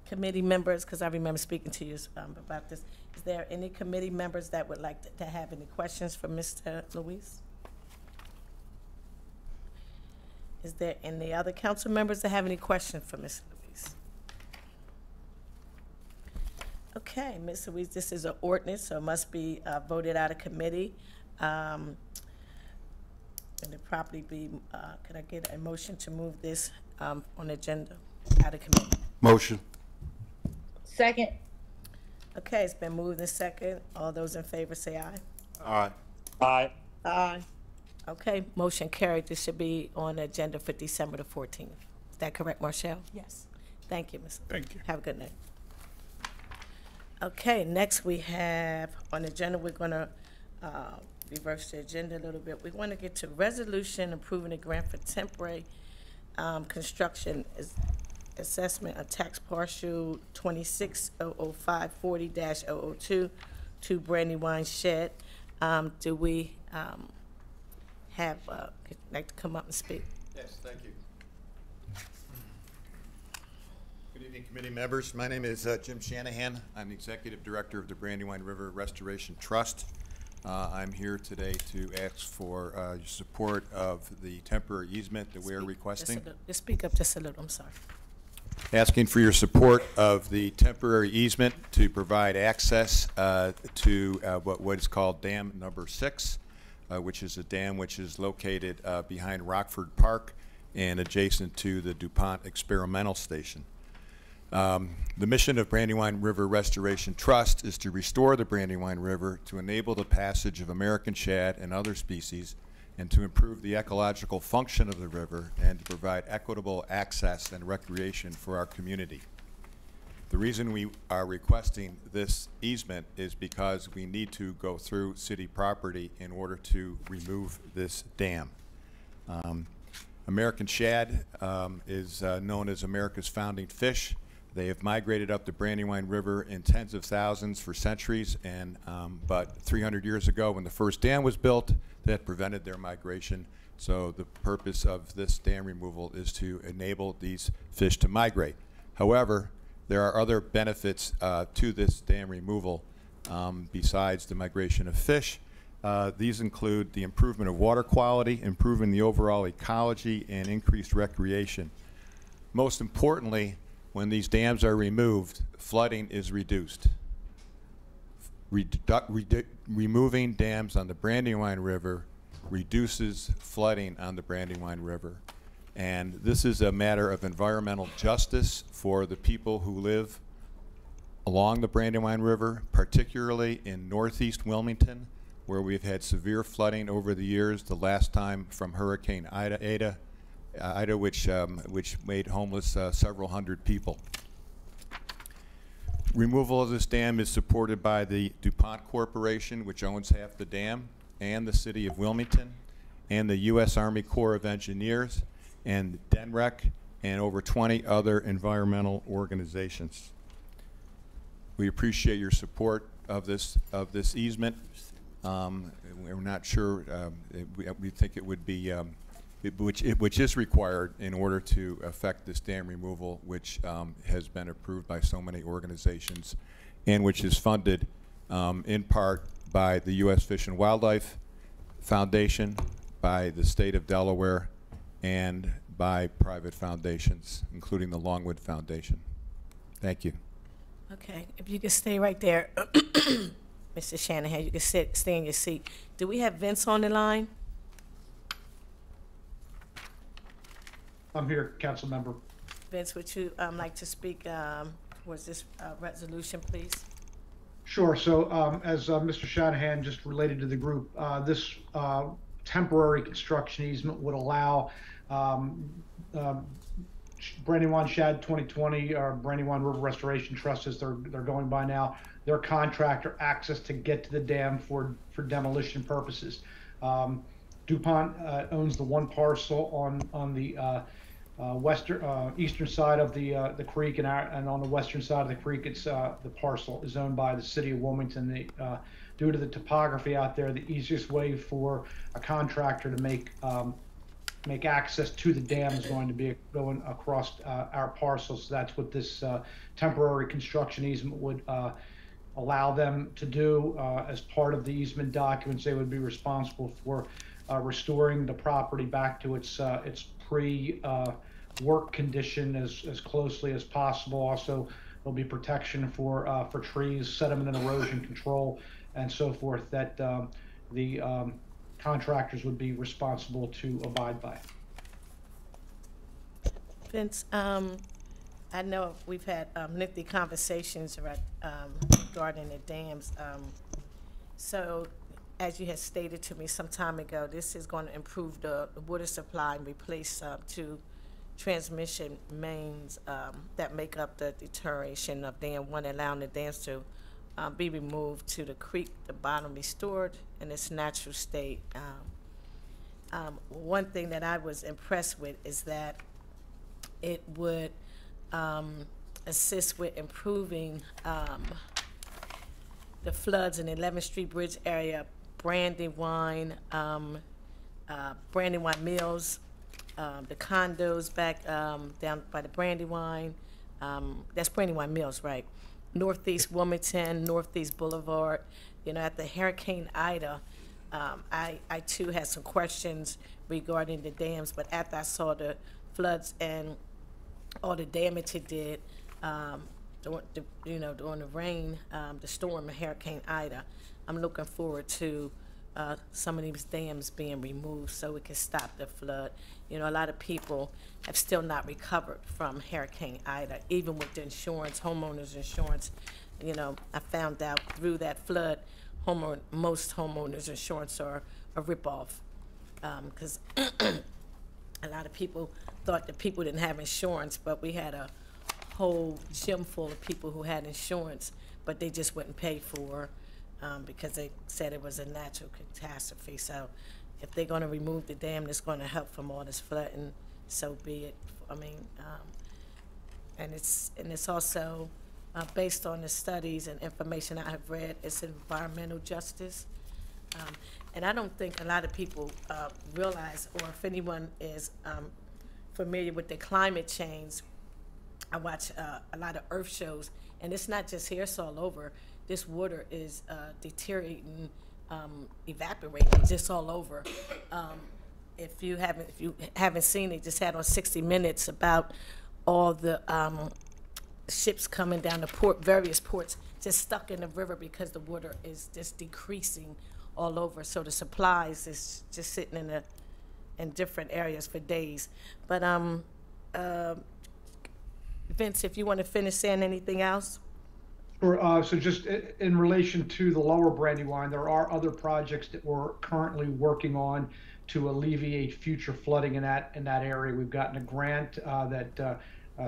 committee members, because I remember speaking to you about this, is there any committee members that would like to have any questions for Mr. Luis? Is there any other council members that have any questions for Mr. Luis? Okay, Mr. Luis, this is an ordinance, so it must be voted out of committee. And it probably be, could I get a motion to move this on the agenda out of committee? Motion. Second. Okay, it's been moved and second. All those in favor say aye. Aye. Aye. Aye. Okay, motion carried. This should be on the agenda for December the 14th. Is that correct, Marshall? Yes. Thank you, Ms. Thank you. Have a good night. Okay, next we have on the agenda, we're gonna reverse the agenda a little bit. We want to get to resolution approving a grant for temporary construction assessment of tax partial 26-00540-002 to Brandywine Shed. Do we have, like to come up and speak? Yes, thank you. Good evening, committee members. My name is Jim Shanahan. I'm the Executive Director of the Brandywine River Restoration Trust. I'm here today to ask for your support of the temporary easement that we are requesting. Just speak up just a little, I'm sorry. Asking for your support of the temporary easement to provide access to what is called Dam Number 6, which is a dam which is located behind Rockford Park and adjacent to the DuPont Experimental Station. The mission of Brandywine River Restoration Trust is to restore the Brandywine River to enable the passage of American shad and other species and to improve the ecological function of the river and to provide equitable access and recreation for our community. The reason we are requesting this easement is because we need to go through city property in order to remove this dam. American shad is known as America's founding fish. They have migrated up the Brandywine River in tens of thousands for centuries, and but 300 years ago, when the first dam was built, that prevented their migration. So the purpose of this dam removal is to enable these fish to migrate. However, there are other benefits to this dam removal besides the migration of fish. These include the improvement of water quality, improving the overall ecology, and increased recreation. Most importantly, when these dams are removed, flooding is reduced. Removing dams on the Brandywine River reduces flooding on the Brandywine River. And this is a matter of environmental justice for the people who live along the Brandywine River, particularly in northeast Wilmington, where we've had severe flooding over the years, the last time from Hurricane Ida, which made homeless several hundred people. Removal of this dam is supported by the DuPont Corporation, which owns half the dam, and the City of Wilmington, and the U.S. Army Corps of Engineers, and DENREC, and over 20 other environmental organizations. We appreciate your support of this easement. We're not sure. We think it would be, which is required in order to effect this dam removal, which has been approved by so many organizations, and which is funded in part by the U.S. Fish and Wildlife Foundation, by the state of Delaware, and by private foundations, including the Longwood Foundation. Thank you. Okay, if you could stay right there, Mr. Shanahan, you can stay in your seat. Do we have Vince on the line? I'm here, council member. Vince, would you like to speak towards this resolution, please? Sure. So as Mr. Shanahan just related to the group, this temporary construction easement would allow Brandywine Shad 2020, or Brandywine River Restoration Trust, as they're going by now, their contractor access to get to the dam for demolition purposes. DuPont owns the one parcel on the eastern side of the creek, and on the western side of the creek, it's the parcel is owned by the City of Wilmington. Due to the topography out there, the easiest way for a contractor to make access to the dam is going to be going across our parcels. So that's what this temporary construction easement would allow them to do. As part of the easement documents, they would be responsible for restoring the property back to its pre-work condition as closely as possible. Also, there'll be protection for trees, sediment and erosion control, and so forth that the contractors would be responsible to abide by. Vince, I know we've had lengthy conversations regarding the dams. So, as you had stated to me some time ago, this is going to improve the water supply and replace two transmission mains that make up the deterioration of Dam 1, allowing the dams to be removed to the creek, the bottom restored in its natural state. One thing that I was impressed with is that it would assist with improving the floods in the 11th Street Bridge area, Brandywine Mills, the condos back down by the Brandywine. That's Brandywine Mills, right? Northeast Wilmington, Northeast Boulevard. You know, at the Hurricane Ida, I too had some questions regarding the dams, but after I saw the floods and all the damage it did during the rain, the storm of Hurricane Ida, I'm looking forward to some of these dams being removed so we can stop the flood. You know, a lot of people have still not recovered from Hurricane Ida, even with the insurance, homeowners insurance. You know, I found out through that flood, most homeowners insurance are a ripoff, because a lot of people thought that people didn't have insurance, but we had a whole gym full of people who had insurance, but they just wouldn't pay for because they said it was a natural catastrophe. So if they're going to remove the dam that's going to help from all this flooding, so be it. I mean, and it's also based on the studies and information I have read. It's environmental justice. And I don't think a lot of people realize, or if anyone is familiar with the climate change, I watch a lot of earth shows, and it's not just here, it's all over. This water is deteriorating, evaporating just all over. If you haven't seen it, just had on 60 Minutes about all the ships coming down the port, various ports, just stuck in the river because the water is just decreasing all over. So the supplies is just sitting in different areas for days. But Vince, if you want to finish saying anything else. So just in relation to the lower Brandywine, there are other projects that we're currently working on to alleviate future flooding in that area. We've gotten a grant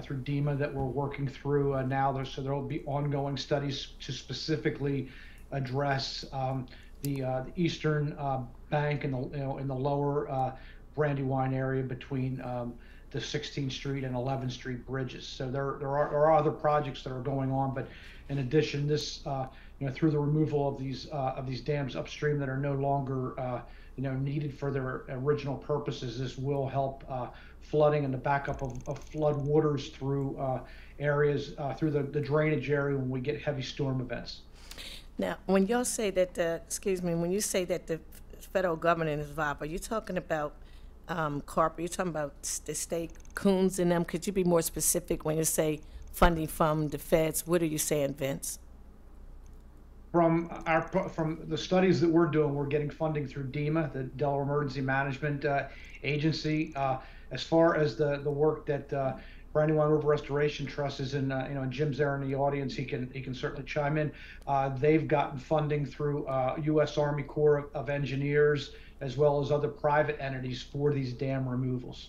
through DEMA that we're working through now. So there will be ongoing studies to specifically address the eastern bank and in the lower Brandywine area between the 16th Street and 11th Street bridges. So there are other projects that are going on, but in addition, this through the removal of these dams upstream that are no longer needed for their original purposes, this will help flooding and the backup of flood waters through areas through the drainage area when we get heavy storm events. Now, when y'all say that when you say that the federal government is involved, are you talking about CARP? Are you talking about the state, Coons and them? Could you be more specific when you say funding from the feds? What are you saying, Vince? From the studies that we're doing, we're getting funding through DEMA, the Delaware Emergency Management Agency. As far as the work that Brandywine River Restoration Trust is in, and Jim's there in the audience, he can certainly chime in. They've gotten funding through U.S. Army Corps of Engineers, as well as other private entities for these dam removals.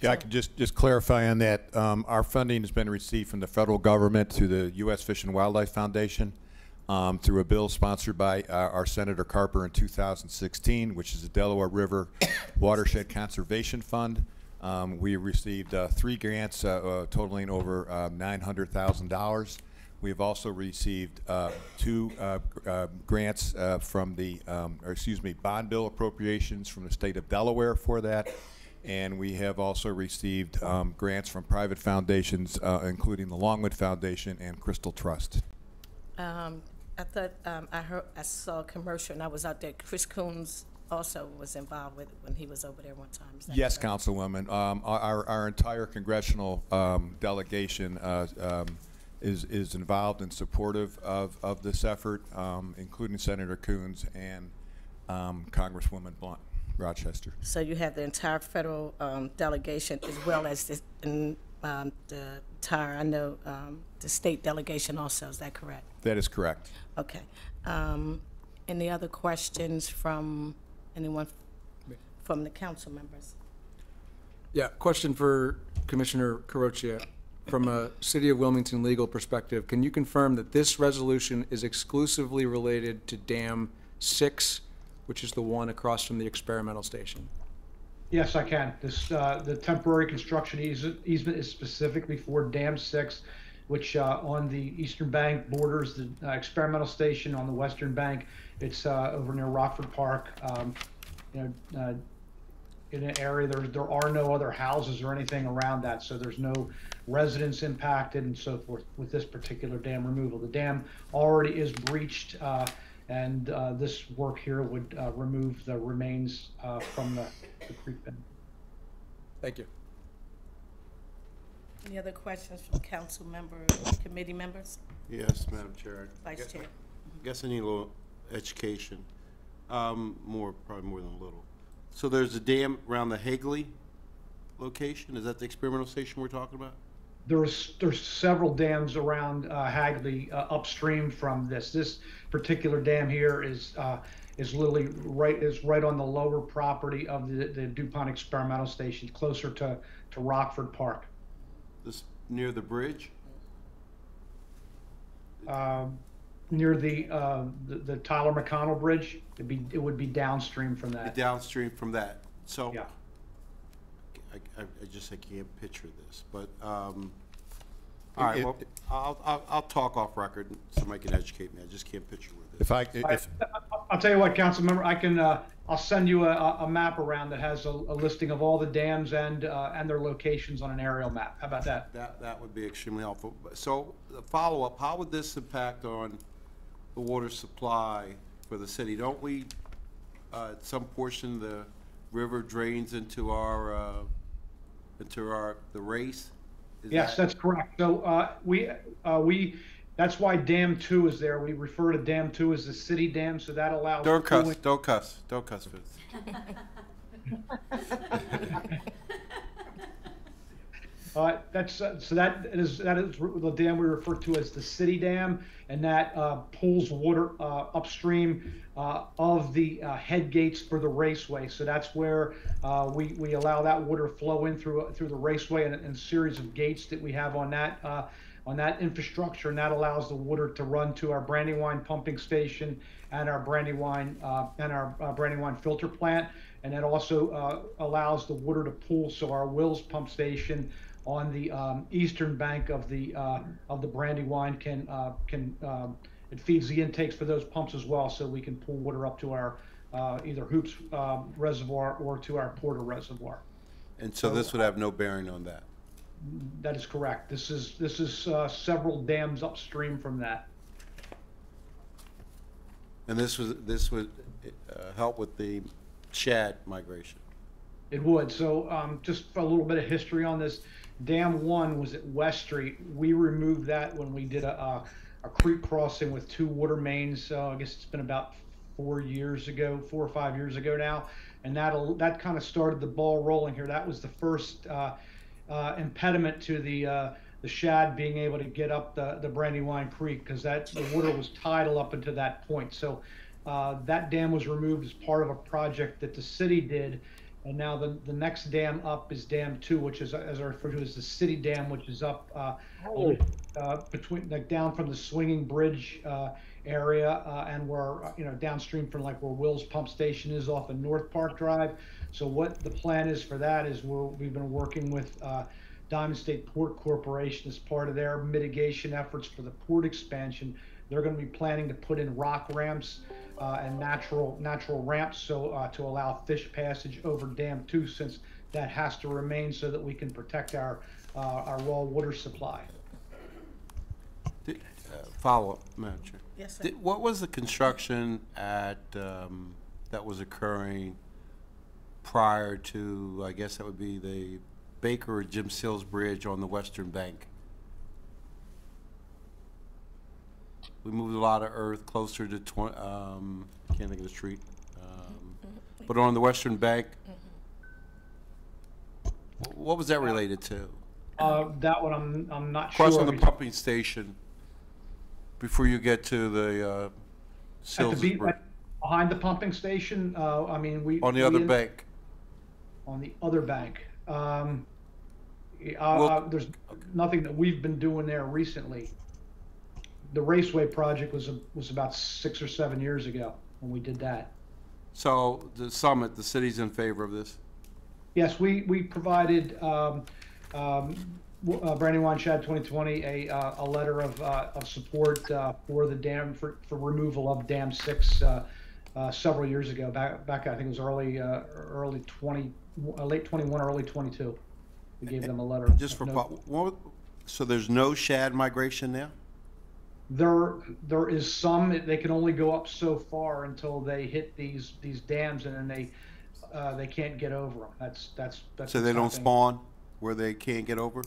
Yeah, I can just clarify on that. Our funding has been received from the federal government through the U.S. Fish and Wildlife Foundation, through a bill sponsored by our Senator Carper in 2016, which is the Delaware River Watershed Conservation Fund. We received 3 grants totaling over $900,000. We've also received 2 grants from the, bond bill appropriations from the state of Delaware for that. And we have also received grants from private foundations, including the Longwood Foundation and Crystal Trust. I thought I saw a commercial, and I was out there. Chris Coons also was involved with it when he was over there one time. Yes, correct? Councilwoman. Our entire congressional delegation is involved and supportive of this effort, including Senator Coons and Congresswoman Blunt, Rochester. So you have the entire federal delegation, as well as the entire, the state delegation also. Is that correct? That is correct. Okay. Any other questions from anyone from the council members? Yeah, question for Commissioner Carocchia. From a City of Wilmington legal perspective, can you confirm that this resolution is exclusively related to Dam 6, which is the one across from the experimental station? Yes, I can. The temporary construction easement is specifically for Dam 6, which on the eastern bank borders the experimental station. On the western bank, it's over near Rockford Park. In an area there are no other houses or anything around that, so there's no residents impacted and so forth with this particular dam removal. The dam already is breached, and this work here would remove the remains from the creek bed. Thank you. Any other questions from council members, committee members? Yes, Madam Chair. Vice Chair. I guess I need a little education, probably more than a little. So there's a dam around the Hagley location. Is that the experimental station we're talking about? There's several dams around Hagley upstream from this. This particular dam here is literally right on the lower property of the DuPont experimental station, closer to Rockford Park. This near the bridge? Near the Tyler McConnell Bridge. It would be downstream from that. Downstream from that. So yeah. I just I can't picture this. But all right, well, I'll talk off record. And somebody can educate me. I just can't picture where this. I'll tell you what, council member, I can I'll send you a map around that has a listing of all the dams and their locations on an aerial map. How about that? That would be extremely helpful. So the follow up, how would this impact on the water supply for the city? Don't we some portion the river drains into the race? Yes, that's correct. So we that's why Dam 2 is there. We refer to Dam 2 as the city dam, so that allows. Don't cuss. Don't cuss. Don't cuss for this. That is the dam we refer to as the city dam, and that pulls water upstream of the head gates for the raceway. So that's where we allow that water to flow in through the raceway and a series of gates that we have on that infrastructure, and that allows the water to run to our Brandywine pumping station and our Brandywine filter plant, and that also allows the water to pool. So our Wills pump station on the eastern bank of the Brandywine can it feeds the intakes for those pumps as well, so we can pull water up to our either Hoops reservoir or to our Porter reservoir. And so this would have no bearing on that. That is correct. This is several dams upstream from that. And this would help with the shad migration. It would. So just a little bit of history on this. Dam 1 was at West Street. We removed that when we did a creek crossing with 2 water mains. I guess it's been about 4 or 5 years ago now, and that kind of started the ball rolling here. That was the first impediment to the shad being able to get up the Brandywine Creek, because the water was tidal up until that point. So that dam was removed as part of a project that the city did. And now the next dam up is Dam 2, which is, as I refer to as the city dam, which is up between, like, down from the swinging bridge area and where, downstream from like where Will's pump station is off of North Park Drive. So what the plan is for that is we've been working with Diamond State Port Corporation as part of their mitigation efforts for the port expansion. They're going to be planning to put in rock ramps and natural ramps, so to allow fish passage over Dam 2, since that has to remain so that we can protect our raw water supply. Follow up, Madam Chair. Yes, sir. What was the construction at that was occurring prior to, I guess that would be the Baker or Jim Sills Bridge on the western bank? We moved a lot of earth closer to I can't think of the street, but on the western bank. What was that related to? That one I'm not sure. Across on the pumping station, before you get to the Sills Bridge. Behind the pumping station. I mean, on the other bank. On the other bank. There's nothing that we've been doing there recently. The Raceway project was about 6 or 7 years ago when we did that. So the summit, the city's in favor of this? Yes, we provided Brandywine Shad 2020 a letter of support for the dam for removal of Dam 6 several years ago. Back I think it was late 21, early 22. We gave them a letter. Just for so there's no shad migration there? There is some. They can only go up so far until they hit these dams, and then they can't get over them. That's so they don't spawn where they can't get over?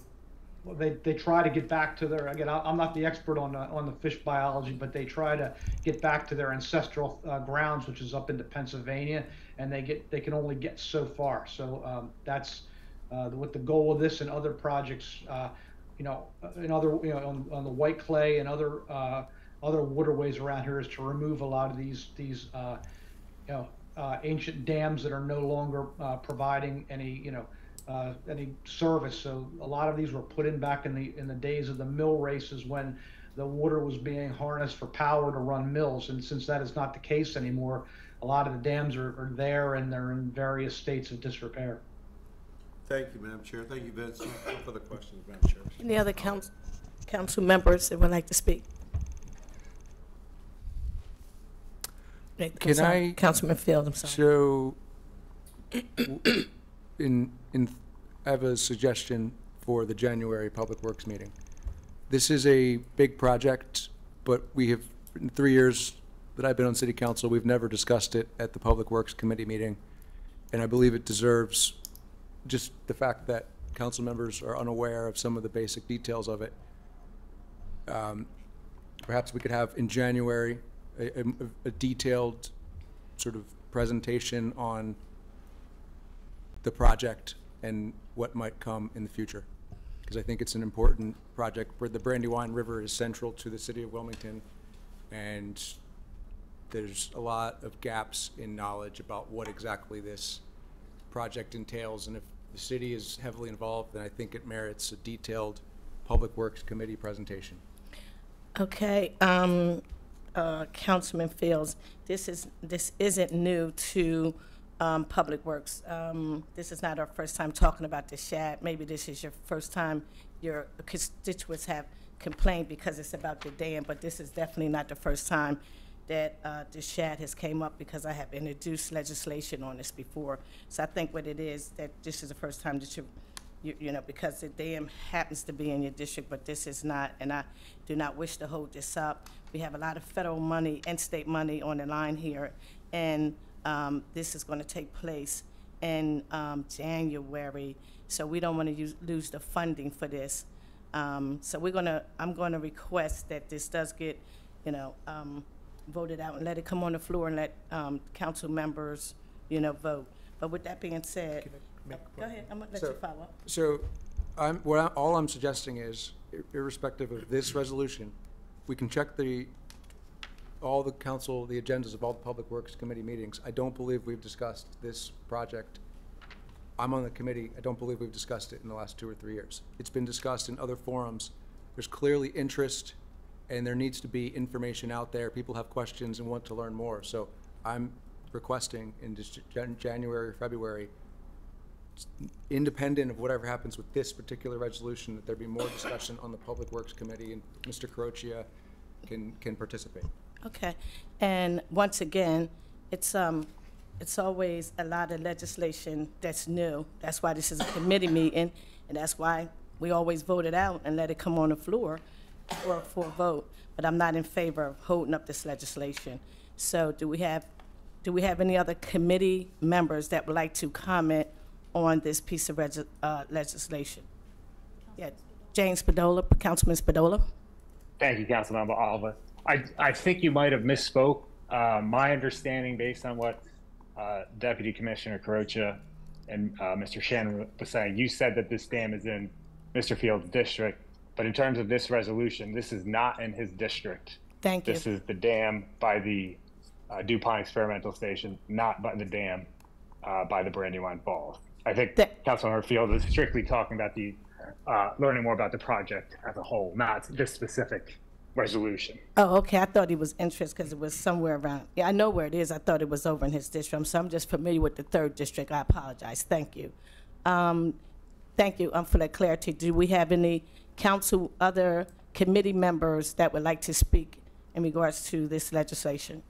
Well, they try to get back to their, again, I'm not the expert on the fish biology, but they try to get back to their ancestral grounds, which is up into Pennsylvania, and they can only get so far. So that's what the goal of this and other projects. On the White Clay and other waterways around here is to remove a lot of these ancient dams that are no longer providing any service. So a lot of these were put in back in the days of the mill races when the water was being harnessed for power to run mills, and since that is not the case anymore, a lot of the dams are there and they're in various states of disrepair. Thank you, Madam Chair. Thank you, Vince. No further questions, Madam Chair. Any other council members that would like to speak? Can I, Councilman Field, I'm sorry. So, I have a suggestion for the January Public Works meeting. This is a big project, but we have, in 3 years that I've been on City Council, we've never discussed it at the Public Works Committee meeting. And I believe it deserves just the fact that council members are unaware of some of the basic details of it. Perhaps we could have in January a detailed sort of presentation on the project and what might come in the future. Because I think it's an important project where the Brandywine River is central to the city of Wilmington, and there's a lot of gaps in knowledge about what exactly this project entails. And if the city is heavily involved, then I think it merits a detailed Public Works Committee presentation. Okay, Councilman Fields, this isn't new to Public Works. This is not our first time talking about the SHAD. Maybe this is your first time your constituents have complained because it's about the dam, but this is definitely not the first time that the SHAD has came up, because I have introduced legislation on this before. So I think what it is, that this is the first time that you know, because the dam happens to be in your district, but this is not, and I do not wish to hold this up. We have a lot of federal money and state money on the line here, and this is going to take place in January, so we don't want to lose the funding for this. So I'm going to request that this does get, you know, voted out and let it come on the floor and let council members, you know, vote. But with that being said, go ahead. I'm gonna let you follow up. So, all I'm suggesting is, irrespective of this resolution, we can check all the agendas of all the Public Works Committee meetings. I don't believe we've discussed this project. I'm on the committee. I don't believe we've discussed it in the last 2 or 3 years. It's been discussed in other forums. There's clearly interest, and there needs to be information out there. People have questions and want to learn more. So I'm requesting in January or February, independent of whatever happens with this particular resolution, that there be more discussion on the Public Works Committee, and Mr. Carocchia can participate. Okay, and once again, it's always a lot of legislation that's new. That's why this is a committee meeting, and that's why we always vote it out and let it come on the floor for a vote. But I'm not in favor of holding up this legislation. So do we have any other committee members that would like to comment on this piece of legislation? Yeah, James Spadola, Councilman Spadola. Thank you, Councilmember Oliver. I think you might have misspoke. My understanding, based on what Deputy Commissioner Carocchia and Mr. Shannon was saying, you said that this dam is in Mr. Field's district, but in terms of this resolution, this is not in his district. Thank you. This is the dam by the DuPont Experimental Station, not by the dam by the Brandywine Falls. I think Councilmember Field is strictly talking about the learning more about the project as a whole, not this specific resolution. Oh, okay. I thought he was interested because it was somewhere around. Yeah, I know where it is. I thought it was over in his district. So I'm just familiar with the 3rd district. I apologize. Thank you. Thank you for that clarity. Do we have any other committee members that would like to speak in regards to this legislation?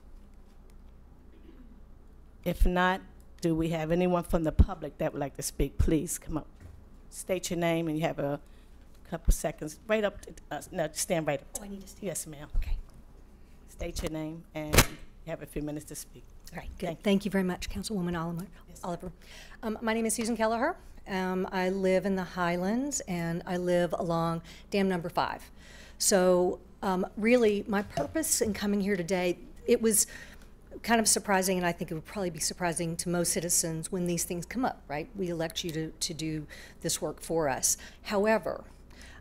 If not, do we have anyone from the public that would like to speak? Please come up. State your name, and you have a couple seconds. Right up to no, stand right up. Oh, I need to stand. Yes, ma'am. Okay. State your name, and you have a few minutes to speak. All right, good. Thank you very much, Councilwoman Oliver. My name is Susan Kelleher. I live in the Highlands, and I live along Dam number 5. So really, my purpose in coming here today, it was kind of surprising, and I think it would probably be surprising to most citizens when these things come up, right? We elect you to do this work for us. However,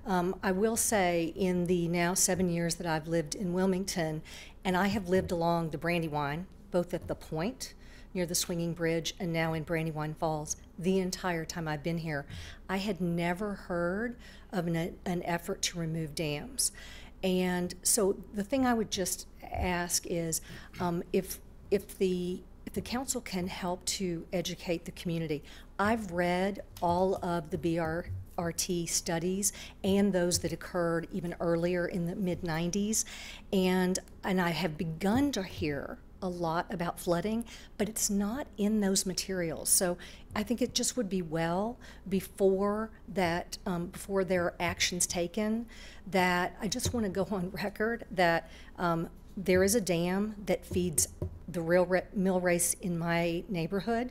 I will say in the now 7 years that I've lived in Wilmington, and I have lived along the Brandywine, both at the Point near the swinging bridge and now in Brandywine Falls, the entire time I've been here, I had never heard of an effort to remove dams. And so the thing I would just ask is if the council can help to educate the community I've read all of the BRRT studies and those that occurred even earlier in the mid-90s, and I have begun to hear a lot about flooding, but it's not in those materials. So I think it just would be well before that, before there are actions taken, that I just want to go on record that there is a dam that feeds the mill race in my neighborhood,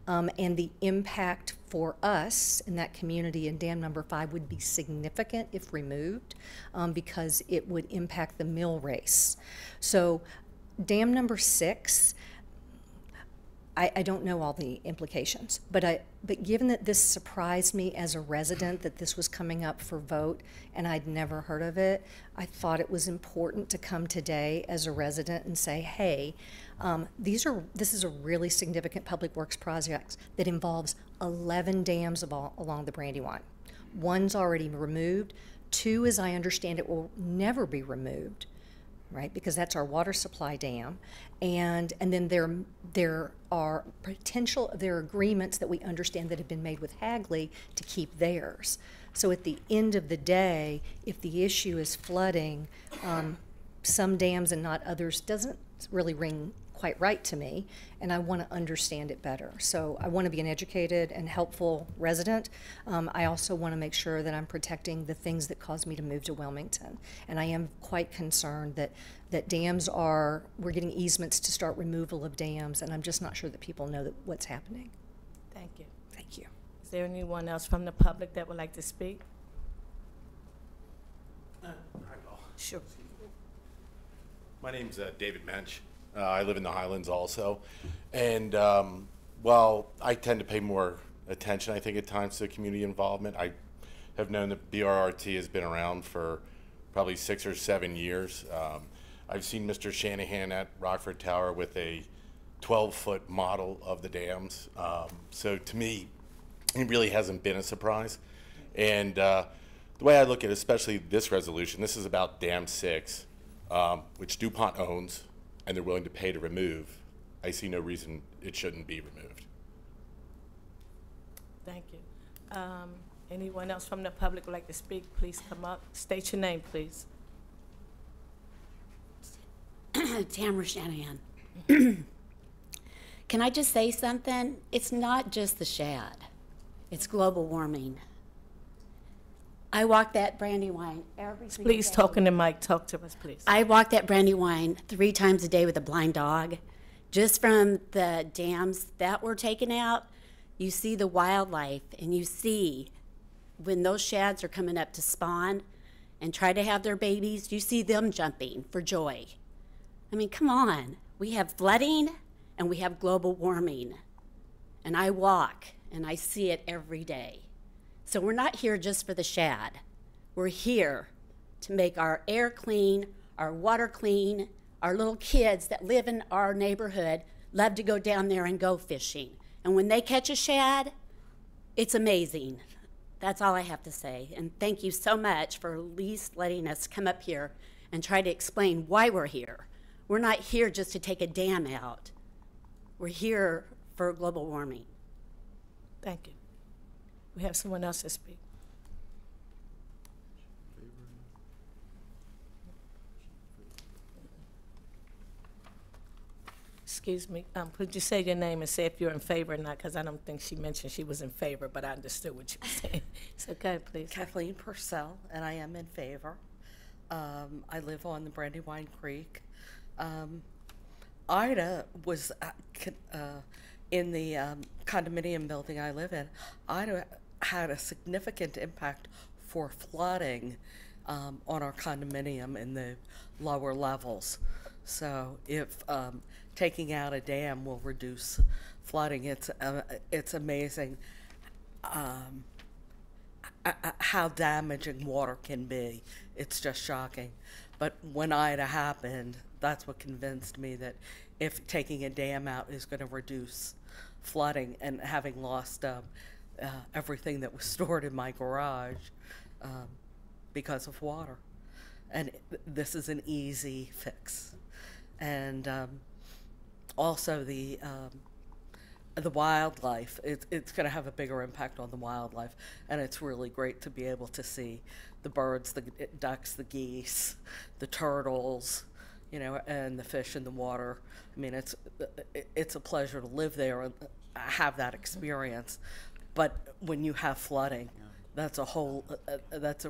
and the impact for us in that community in dam number 5 would be significant if removed, because it would impact the mill race. So dam number 6, I don't know all the implications, but given that this surprised me as a resident that this was coming up for vote and I'd never heard of it, I thought it was important to come today as a resident and say, hey, this is a really significant public works project that involves 11 dams along the Brandywine. One's already removed. 2, as I understand it, will never be removed, right? Because that's our water supply dam. And then there are agreements that we understand that have been made with Hagley to keep theirs. So at the end of the day, if the issue is flooding, some dams and not others doesn't really ring quite right to me, and I want to understand it better. So I want to be an educated and helpful resident. I also want to make sure that I'm protecting the things that caused me to move to Wilmington. And I am quite concerned that dams we're getting easements to start removal of dams, and I'm just not sure that people know what's happening. Thank you. Thank you. Is there anyone else from the public that would like to speak? Sure. My name's David Mensch. I live in the Highlands also. And while I tend to pay more attention, I think, at times to community involvement, I have known that BRRT has been around for probably 6 or 7 years. I've seen Mr. Shanahan at Rockford Tower with a 12-foot model of the dams. So to me, it really hasn't been a surprise. And the way I look at it, especially this resolution, this is about Dam 6, which DuPont owns, and they're willing to pay to remove. I see no reason it shouldn't be removed. Thank you. Anyone else from the public would like to speak? Please come up. State your name, please. Tamara Shanahan. Can I just say something? It's not just the shad. It's global warming. I walk that Brandywine every single day. Please talk in the mic. Talk to us, please. I walk that Brandywine 3 times a day with a blind dog. Just from the dams that were taken out, you see the wildlife, and you see when those shads are coming up to spawn and try to have their babies, you see them jumping for joy. I mean, come on. We have flooding and we have global warming. And I walk and I see it every day. So we're not here just for the shad. We're here to make our air clean, our water clean. Our little kids that live in our neighborhood love to go down there and go fishing. And when they catch a shad, it's amazing. That's all I have to say. And thank you so much for at least letting us come up here and try to explain why we're here. We're not here just to take a dam out. We're here for global warming. Thank you. We have someone else to speak. Excuse me, could you say your name and say if you're in favor or not? Because I don't think she mentioned she was in favor, but I understood what you were saying. So go ahead, please. Kathleen Purcell, and I am in favor. I live on the Brandywine Creek. Ida was in the condominium building I live in. Ida had a significant impact for flooding on our condominium in the lower levels. So if taking out a dam will reduce flooding, it's amazing how damaging water can be. It's just shocking. But when Ida happened, that's what convinced me that if taking a dam out is going to reduce flooding, and having lost everything that was stored in my garage because of water. And this is an easy fix. And also the the wildlife. It's going to have a bigger impact on the wildlife, and it's really great to be able to see the birds, the ducks, the geese, the turtles, you know, and the fish in the water. I mean, it's a pleasure to live there and have that experience. But when you have flooding, that's a whole that's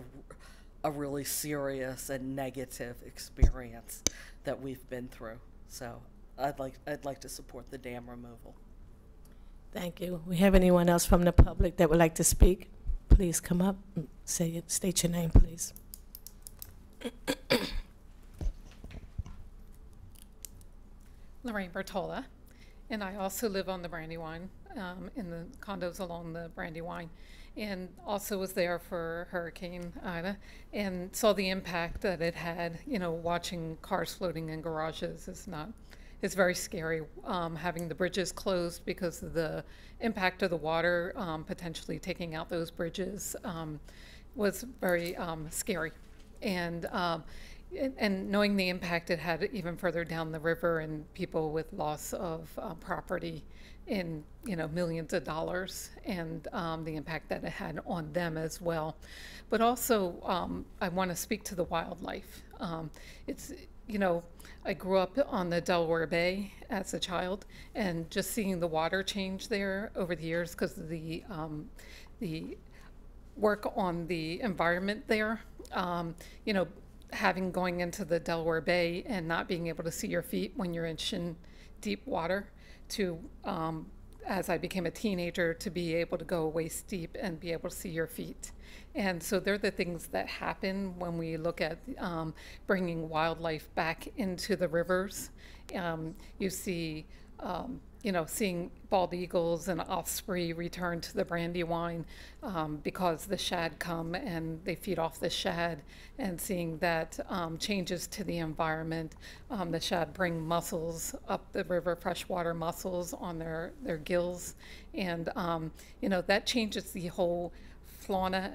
a really serious and negative experience that we've been through. So I'd like to support the dam removal. Thank you. We have anyone else from the public that would like to speak? Please come up and say it. State your name, please. Lorraine Bertola, and I also live on the Brandywine, in the condos along the Brandywine, and also was there for Hurricane Ida and saw the impact that it had. You know, watching cars floating in garages is very scary. Having the bridges closed because of the impact of the water, potentially taking out those bridges, was very scary. And knowing the impact it had even further down the river, and people with loss of property in, you know, millions of dollars, and the impact that it had on them as well. But also, I want to speak to the wildlife. It's, you know, I grew up on the Delaware Bay as a child, and just seeing the water change there over the years because of the work on the environment there. You know, going into the Delaware Bay and not being able to see your feet when you're in shin deep water, to as I became a teenager, to be able to go waist deep and be able to see your feet. And so they're the things that happen when we look at bringing wildlife back into the rivers. You see, you know, seeing bald eagles and osprey return to the Brandywine because the shad come and they feed off the shad, and seeing that changes to the environment. The shad bring mussels up the river, freshwater mussels on their gills, and you know, that changes the whole fauna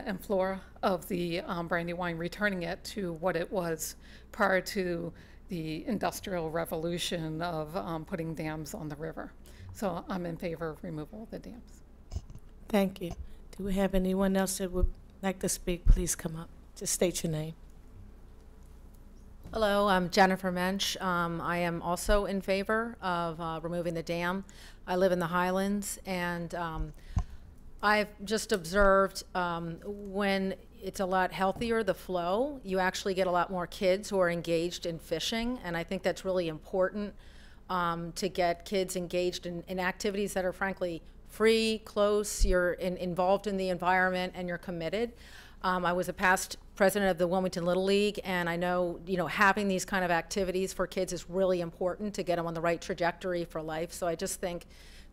and flora of the Brandywine, returning it to what it was prior to the Industrial Revolution of putting dams on the river. So I'm in favor of removal of the dams. Thank you. Do we have anyone else that would like to speak? Please come up. Just state your name. Hello, I'm Jennifer Mensch. I am also in favor of removing the dam. I live in the Highlands, and I've just observed when it's a lot healthier, the flow, you actually get a lot more kids who are engaged in fishing, and I think that's really important to get kids engaged in activities that are frankly free, close, you're involved in the environment, and you're committed. I was a past president of the Wilmington Little League, and I know, you know, having these kind of activities for kids is really important to get them on the right trajectory for life. So I just think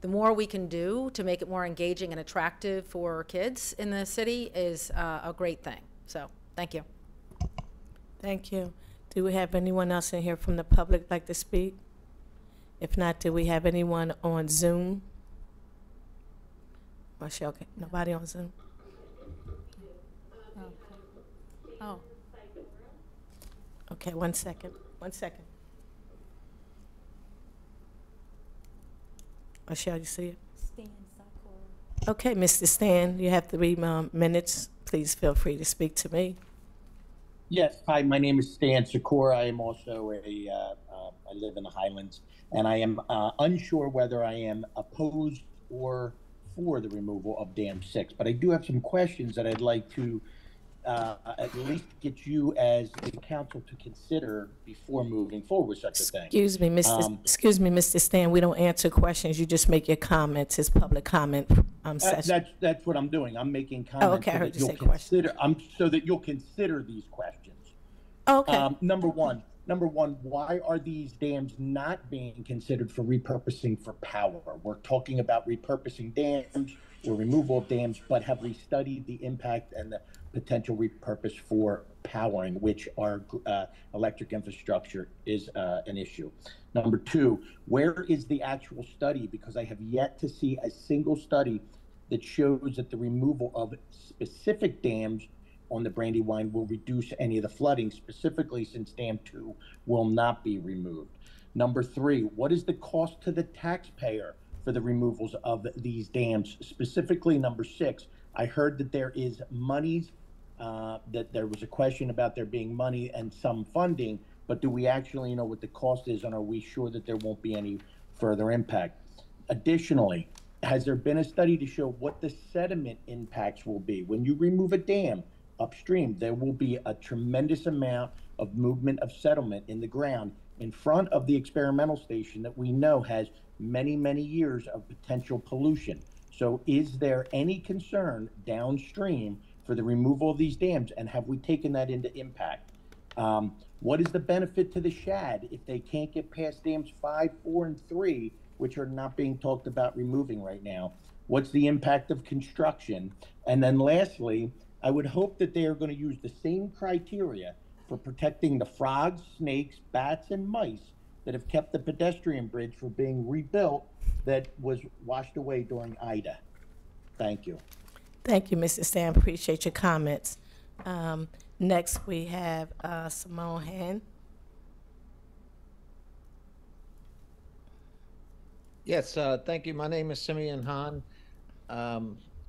the more we can do to make it more engaging and attractive for kids in the city is a great thing. So, thank you. Thank you. Do we have anyone else in here from the public like to speak? If not, do we have anyone on Zoom? Michelle, okay. Nobody on Zoom? Oh. Okay, 1 second. 1 second. Michelle, you see it? Stan Sakura. Okay, Mr. Stan, you have 3 minutes. Please feel free to speak to me. Yes, hi, my name is Stan Sakura. I am also I live in the Highlands, and I am unsure whether I am opposed or for the removal of Dam 6, but I do have some questions that I'd like to at least get you as the council to consider before moving forward with such a thing. Excuse me, Mr. Stan, we don't answer questions. You just make your comments. It's public comment session. That's what I'm doing. I'm making comments. Oh, okay, I heard you say questions. So that you'll consider these questions. Okay. Number one, why are these dams not being considered for repurposing for power? We're talking about repurposing dams or removal of dams, but have we studied the impact and the potential repurpose for powering, which our electric infrastructure is an issue? Number 2, where is the actual study? Because I have yet to see a single study that shows that the removal of specific dams on the Brandywine will reduce any of the flooding, specifically since Dam 2 will not be removed. Number 3, what is the cost to the taxpayer for the removals of these dams. Specifically, number 6, I heard that there is monies, that there was a question about there being money and some funding, but do we actually know what the cost is, and are we sure that there won't be any further impact? Additionally, has there been a study to show what the sediment impacts will be? When you remove a dam upstream, there will be a tremendous amount of movement of sediment in the ground in front of the experimental station that we know has many, many years of potential pollution. So is there any concern downstream for the removal of these dams, and have we taken that into impact? What is the benefit to the shad if they can't get past dams 5, 4, and 3, which are not being talked about removing right now? What's the impact of construction? And then lastly, I would hope that they are going to use the same criteria for protecting the frogs, snakes, bats, and mice that have kept the pedestrian bridge from being rebuilt that was washed away during Ida. Thank you. Thank you, Mr. Stam. Appreciate your comments. Next, we have Simone Hand. Yes, thank you. My name is Simeon Hahn. I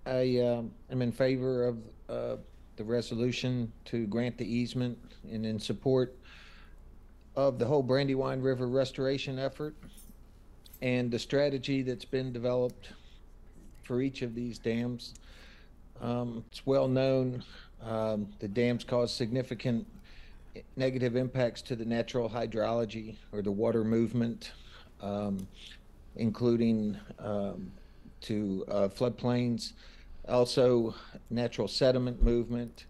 am in favor of the resolution to grant the easement and in support of the whole Brandywine River restoration effort and the strategy that's been developed for each of these dams. It's well known the dams cause significant negative impacts to the natural hydrology or the water movement, including to floodplains, also natural sediment movement.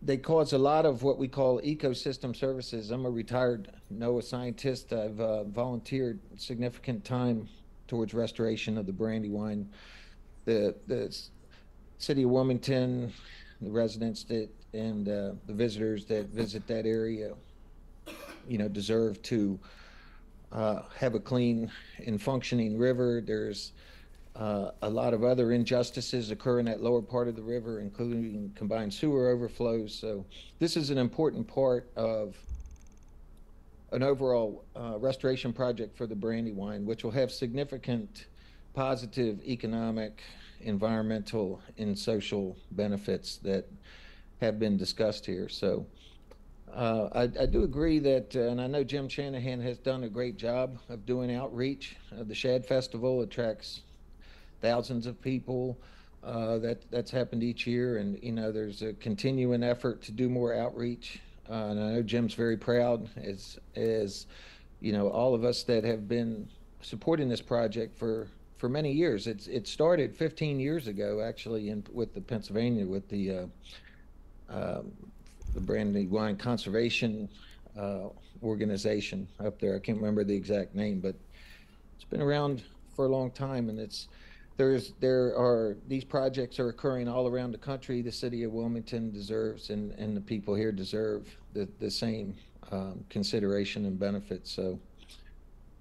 They cause a lot of what we call ecosystem services. I'm a retired NOAA scientist. I've volunteered significant time towards restoration of the Brandywine. The city of Wilmington, the residents that and the visitors that visit that area, you know, deserve to have a clean and functioning river. There's a lot of other injustices occur in that lower part of the river, including combined sewer overflows. So this is an important part of an overall restoration project for the Brandywine, which will have significant positive economic, environmental, and social benefits that have been discussed here. So I do agree that, and I know Jim Shanahan has done a great job of doing outreach. The Shad Festival attracts thousands of people. That's happened each year, and you know there's a continuing effort to do more outreach. And I know Jim's very proud, as you know, all of us that have been supporting this project for many years. It started 15 years ago, actually, with the Pennsylvania, with the Brandywine Conservation Organization up there. I can't remember the exact name, but it's been around for a long time, and these projects are occurring all around the country. The city of Wilmington deserves, and the people here deserve the same consideration and benefits. So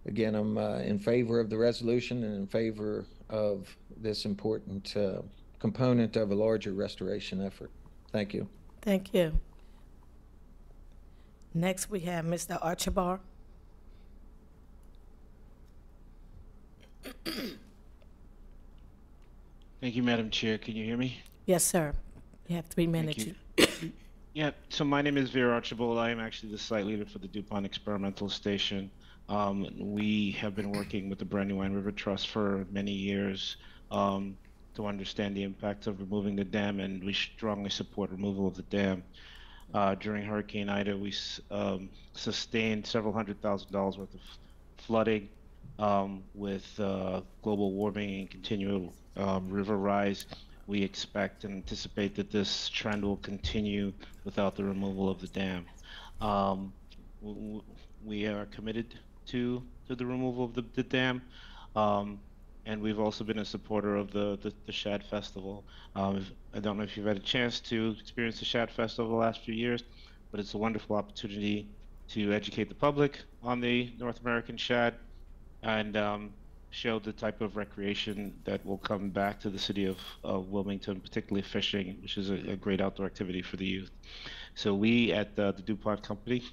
again, I'm in favor of the resolution and in favor of this important component of a larger restoration effort. Thank you. Thank you. Next, we have Mr. Archibald. Thank you, Madam Chair. Can you hear me? Yes, sir. You have 3 minutes. Yeah, so my name is Vera Archibald. I am actually the site leader for the DuPont Experimental Station. We have been working with the Brandywine River Trust for many years to understand the impact of removing the dam, and we strongly support removal of the dam. During Hurricane Ida, we sustained several $100,000 worth of flooding with global warming and continual river rise. We expect and anticipate that this trend will continue without the removal of the dam. We are committed to the removal of the dam, and we've also been a supporter of the Shad Festival. I don't know if you've had a chance to experience the Shad Festival the last few years, but it's a wonderful opportunity to educate the public on the North American shad and show the type of recreation that will come back to the city of Wilmington, particularly fishing, which is a great outdoor activity for the youth. So we at the DuPont Company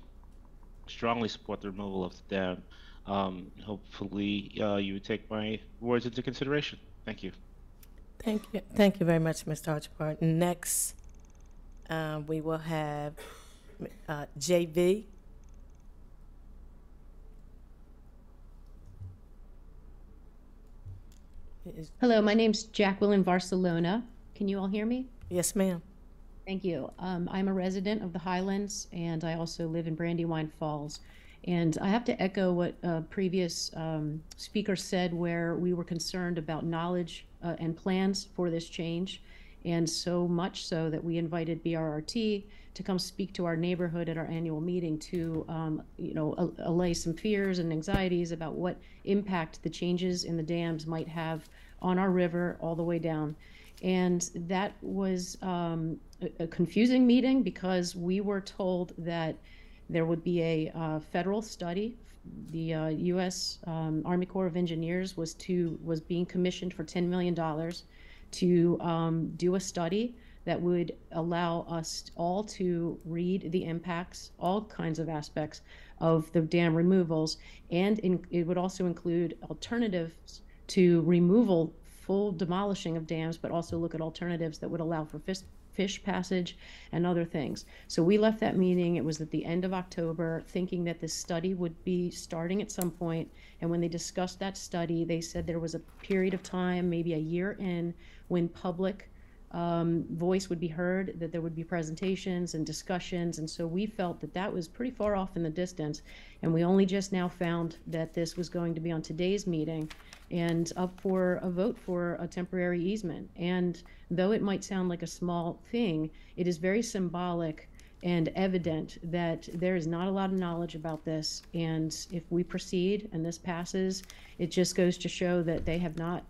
strongly support the removal of the dam. Hopefully, you would take my words into consideration. Thank you. Thank you very much, Mr. Archibald. Next, we will have JV. Hello, my name's Jacqueline Barcelona. Can you all hear me? Yes, ma'am. Thank you. I'm a resident of the Highlands, and I also live in Brandywine Falls. And I have to echo what a previous speaker said, where we were concerned about knowledge and plans for this change, and so much so that we invited BRRT to come speak to our neighborhood at our annual meeting to, allay some fears and anxieties about what impact the changes in the dams might have on our river all the way down. And that was a confusing meeting because we were told that there would be a federal study. The U.S. Army Corps of Engineers was being commissioned for $10 million to do a study that would allow us all to read the impacts, all kinds of aspects of the dam removals, and it would also include alternatives to removal, full demolishing of dams, but also look at alternatives that would allow for fish passage and other things. So we left that meeting, it was at the end of October, thinking that this study would be starting at some point. And when they discussed that study, they said there was a period of time, maybe a year in, when public voice would be heard, that there would be presentations and discussions. And so we felt that that was pretty far off in the distance. And we only just now found that this was going to be on today's meeting and up for a vote for a temporary easement. And though it might sound like a small thing, it is very symbolic and evident that there is not a lot of knowledge about this. And if we proceed and this passes, it just goes to show that they have not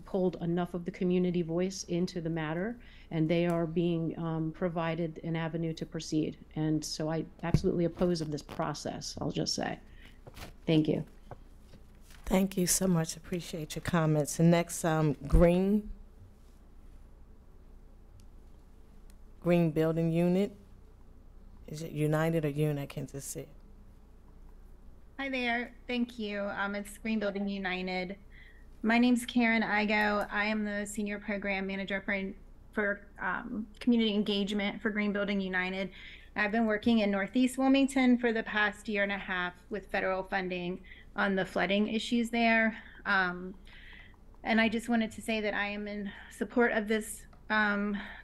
pulled enough of the community voice into the matter, and they are being provided an avenue to proceed. And so I absolutely oppose of this process, I'll just say. Thank you. Thank you so much. Appreciate your comments. And next, Green Building Unit. Is it United or Unit? I can't just see it. Hi there. Thank you. It's Green Building United. My name's Karen Igo. I am the Senior Program Manager for Community Engagement for Green Building United. I've been working in Northeast Wilmington for the past year and a half with federal funding on the flooding issues there. And I just wanted to say that I am in support of this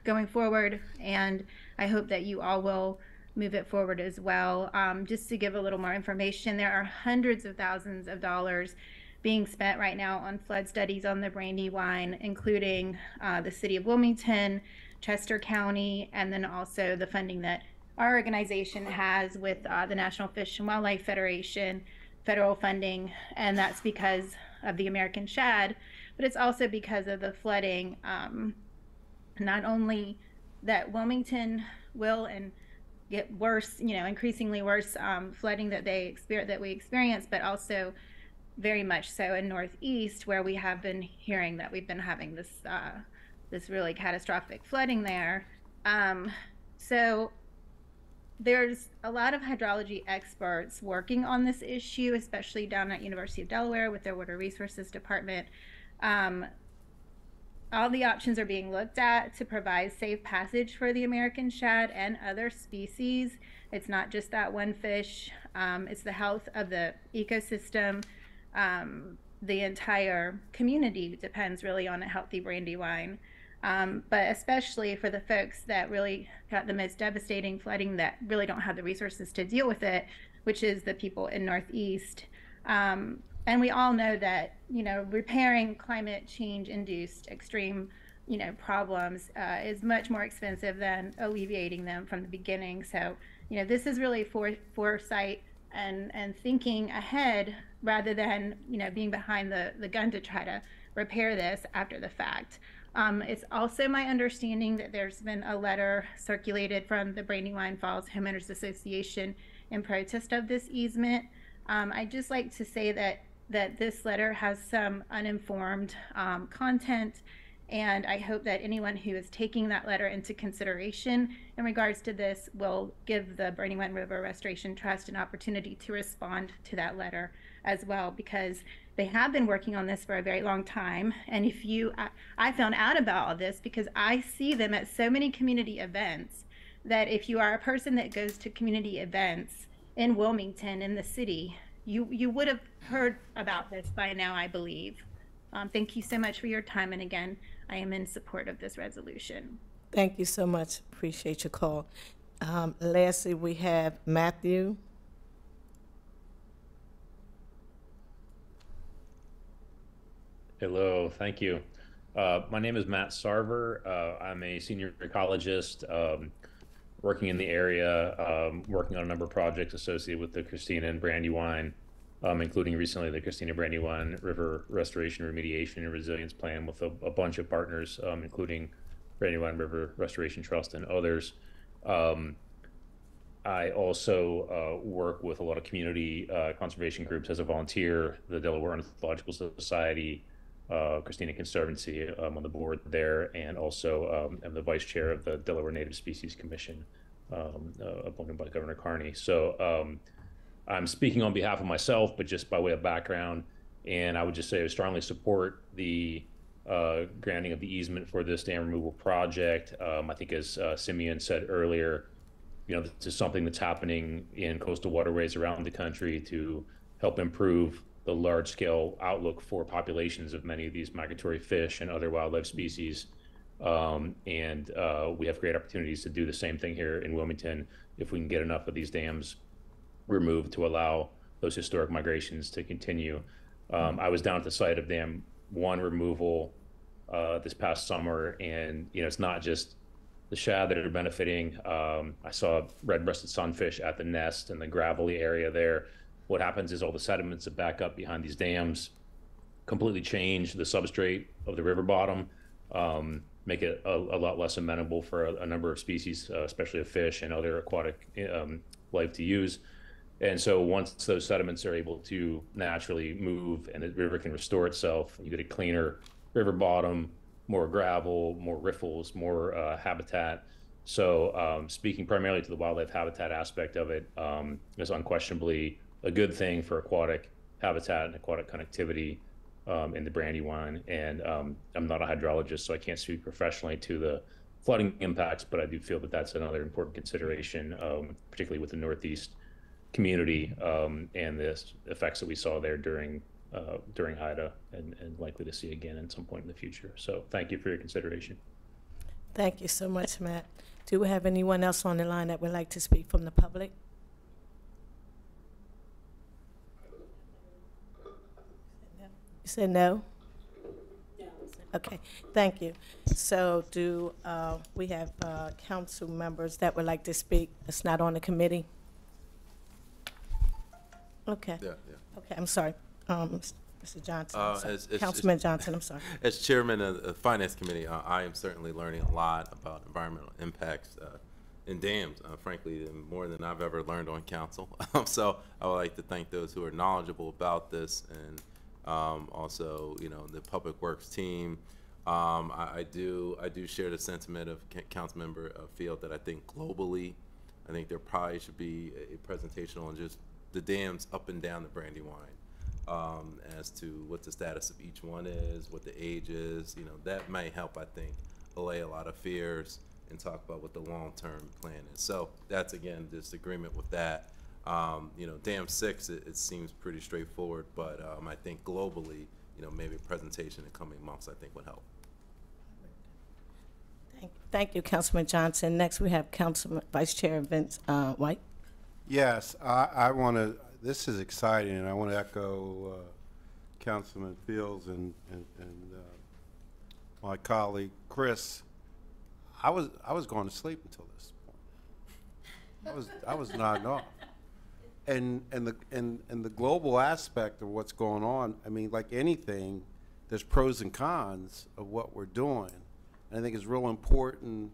going forward, and I hope that you all will move it forward as well. Just to give a little more information, there are hundreds of thousands of dollars being spent right now on flood studies on the Brandywine, including the City of Wilmington, Chester County, and then also the funding that our organization has with the National Fish and Wildlife Federation, federal funding, and that's because of the American shad, but it's also because of the flooding. Not only that Wilmington will and get worse, increasingly worse flooding that we experience, but also very much so in Northeast, where we have been hearing that we've been having this really catastrophic flooding there. So there's a lot of hydrology experts working on this issue, especially down at University of Delaware with their Water Resources Department. All the options are being looked at to provide safe passage for the American shad and other species. It's not just that one fish, it's the health of the ecosystem. The entire community depends really on a healthy Brandywine. But especially for the folks that really got the most devastating flooding that really don't have the resources to deal with it, which is the people in Northeast. And we all know that, repairing climate change induced extreme, problems is much more expensive than alleviating them from the beginning. So, this is really foresight and thinking ahead rather than, being behind the gun to try to repair this after the fact. It's also my understanding that there's been a letter circulated from the Brandywine Falls Homeowners Association in protest of this easement. I'd just like to say that this letter has some uninformed content, And I hope that anyone who is taking that letter into consideration in regards to this will give the Brandywine River Restoration Trust an opportunity to respond to that letter as well, because they have been working on this for a very long time. And if you, I found out about all this because I see them at so many community events, that if you are a person that goes to community events in Wilmington, in the city, you would have heard about this by now, I believe. Thank you so much for your time. And again, I am in support of this resolution. Thank you so much. Appreciate your call. Lastly, we have Matthew. Hello, thank you. My name is Matt Sarver. I'm a senior ecologist working in the area, working on a number of projects associated with the Christina and Brandywine, including recently the Christina Brandywine River Restoration, Remediation, and Resilience Plan with a bunch of partners, including Brandywine River Restoration Trust and others. I also work with a lot of community conservation groups as a volunteer, the Delaware Ornithological Society, Christina Conservancy, on the board there, and also am the vice chair of the Delaware Native Species Commission, appointed by Governor Carney. So I'm speaking on behalf of myself, but just by way of background, and I would just say I strongly support the granting of the easement for this dam removal project. I think as Simeon said earlier, this is something that's happening in coastal waterways around the country to help improve the large-scale outlook for populations of many of these migratory fish and other wildlife species. And we have great opportunities to do the same thing here in Wilmington if we can get enough of these dams removed to allow those historic migrations to continue. I was down at the site of Dam 1 removal this past summer, and it's not just the shad that are benefiting. I saw red-breasted sunfish at the nest and the gravelly area there. What happens is all the sediments that back up behind these dams completely change the substrate of the river bottom, make it a lot less amenable for a number of species, especially of fish and other aquatic life to use. And so once those sediments are able to naturally move and the river can restore itself, you get a cleaner river bottom, more gravel, more riffles, more habitat. So speaking primarily to the wildlife habitat aspect of it, is unquestionably a good thing for aquatic habitat and aquatic connectivity in the Brandywine. And I'm not a hydrologist, so I can't speak professionally to the flooding impacts, but I do feel that that's another important consideration, particularly with the Northeast community and the effects that we saw there during Ida and likely to see again at some point in the future. So thank you for your consideration. Thank you so much, Matt. Do we have anyone else on the line that would like to speak from the public? You said no? Okay, thank you. So do we have council members that would like to speak that's not on the committee? Okay. Yeah. Okay, I'm sorry. Mr. Johnson, Councilman Johnson, I'm sorry. As chairman of the Finance Committee, I am certainly learning a lot about environmental impacts in dams, frankly, more than I've ever learned on council. So I would like to thank those who are knowledgeable about this, and also, the Public Works team. I do share the sentiment of Councilmember Field that I think globally, I think there probably should be a presentation on just the dams up and down the Brandywine, as to what the status of each one is, what the age is. That might help, I think, allay a lot of fears and talk about what the long-term plan is. So that's, again, disagreement with that. Dam 6, it seems pretty straightforward, but I think globally, maybe a presentation in coming months, I think would help. Thank you, Councilman Johnson. Next, we have Councilman Vice Chair Vince White. Yes, I want to, this is exciting, and I want to echo Councilman Fields and my colleague Chris. I was going to sleep until this point. I was nodding off. And the global aspect of what's going on, I mean, like anything, there's pros and cons of what we're doing. And I think it's real important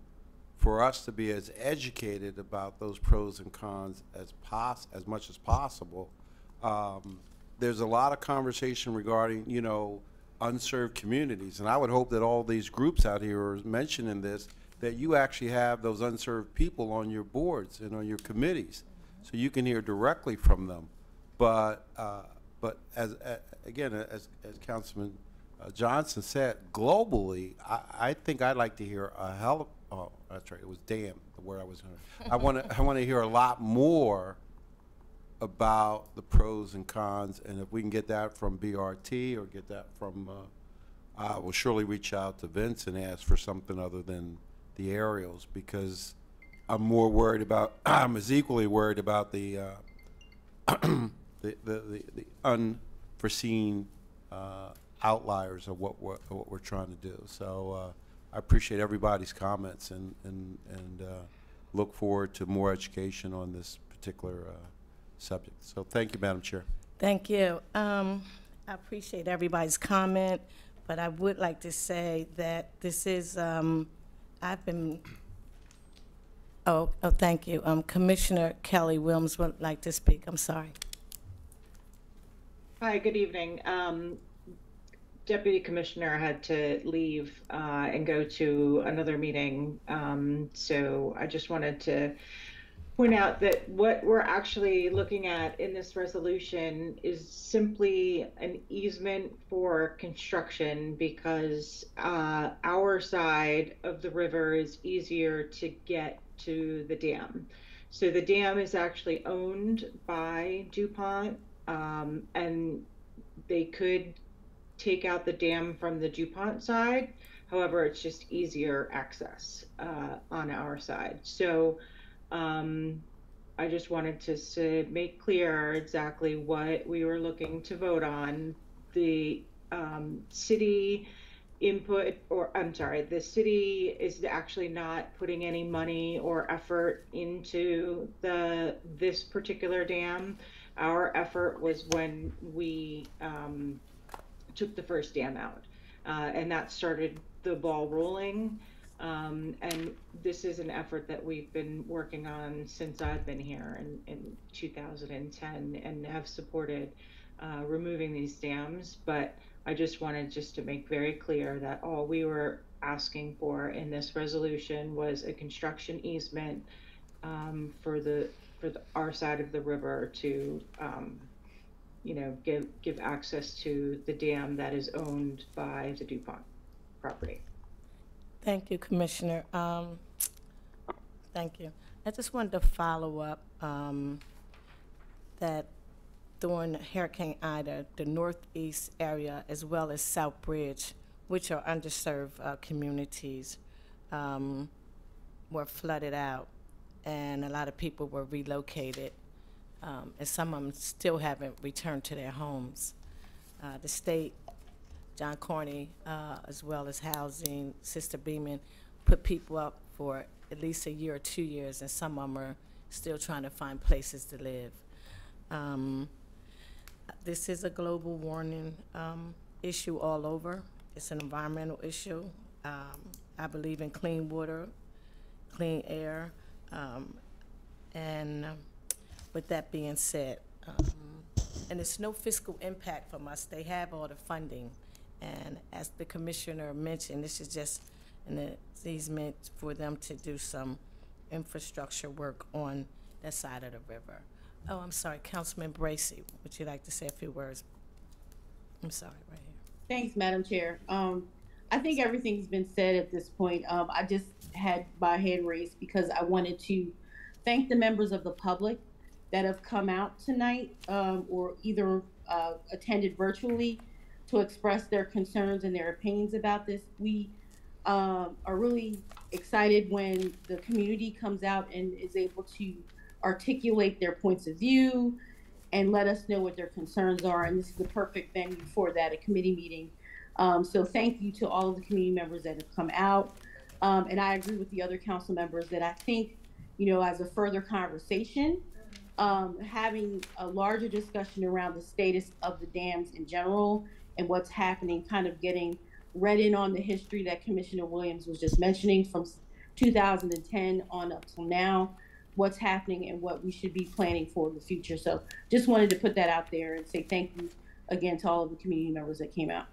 for us to be as educated about those pros and cons as much as possible. There's a lot of conversation regarding, unserved communities. And I would hope that all these groups out here are mentioning this, that you actually have those unserved people on your boards and on your committees, so you can hear directly from them. But again, as Councilman Johnson said, globally, I think I'd like to hear a hell of, oh, that's right, it was damn, the word I was hearing. I want to hear a lot more about the pros and cons, and if we can get that from BRT or get that from, I will surely reach out to Vince and ask for something other than the aerials, because I'm more worried about, I'm as equally worried about the unforeseen outliers of what we're trying to do. So I appreciate everybody's comments and look forward to more education on this particular subject. So thank you, Madam Chair. Thank you. I appreciate everybody's comment, but I would like to say that this is, I've been, thank you. Commissioner Kelly Williams would like to speak. I'm sorry. Hi, good evening. Deputy Commissioner had to leave and go to another meeting. So I just wanted to point out that what we're actually looking at in this resolution is simply an easement for construction, because our side of the river is easier to get to the dam. So the dam is actually owned by DuPont, and they could take out the dam from the DuPont side. However, it's just easier access on our side. So I just wanted to make clear exactly what we were looking to vote on. The city input, or I'm sorry, the city is actually not putting any money or effort into this particular dam. Our effort was when we took the first dam out, and that started the ball rolling. And this is an effort that we've been working on since I've been here in 2010, and have supported removing these dams. But I just wanted to make very clear that all we were asking for in this resolution was a construction easement for our side of the river to give access to the dam that is owned by the DuPont property. Thank you, Commissioner. Thank you. I just wanted to follow up that during Hurricane Ida, the northeast area as well as South Bridge, which are underserved communities, were flooded out, and a lot of people were relocated, and some of them still haven't returned to their homes. The state, John Corney, as well as Housing, Sister Beeman, put people up for at least a year or 2 years, and some of them are still trying to find places to live. This is a global warming issue all over. It's an environmental issue. I believe in clean water, clean air, and with that being said, and it's no fiscal impact from us. They have all the funding. And as the commissioner mentioned, this is just an easement for them to do some infrastructure work on that side of the river. Oh, I'm sorry, Councilman Bracy, would you like to say a few words? I'm sorry, right here. Thanks, Madam Chair. I think everything's been said at this point. I just had my hand raised because I wanted to thank the members of the public that have come out tonight or either attended virtually to express their concerns and their opinions about this. We are really excited when the community comes out and is able to articulate their points of view and let us know what their concerns are. And this is the perfect venue for that, a committee meeting. So thank you to all of the community members that have come out. And I agree with the other council members that I think, as a further conversation, having a larger discussion around the status of the dams in general and what's happening, kind of getting read in on the history that Commissioner Williams was just mentioning from 2010 on up till now, what's happening and what we should be planning for in the future. So just wanted to put that out there and say thank you again to all of the community members that came out.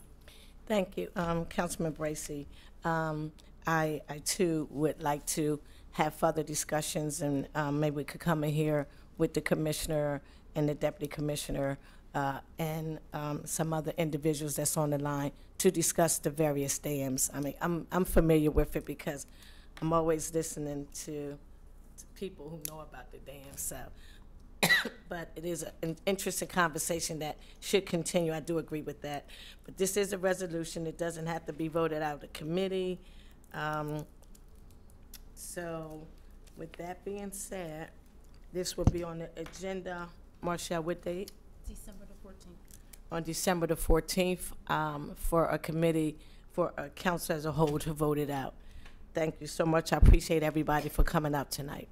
Thank you, Councilman Bracy. I too would like to have further discussions, and maybe we could come in here with the commissioner and the deputy commissioner and some other individuals that's on the line to discuss the various dams. I mean, I'm familiar with it because I'm always listening to people who know about the dams. So, but it is an interesting conversation that should continue. I do agree with that. But this is a resolution. It doesn't have to be voted out of the committee. So, with that being said, this will be on the agenda. Marshall, what date? December the 14th. On December the 14th, for a committee, for a council as a whole to vote it out. Thank you so much. I appreciate everybody for coming out tonight.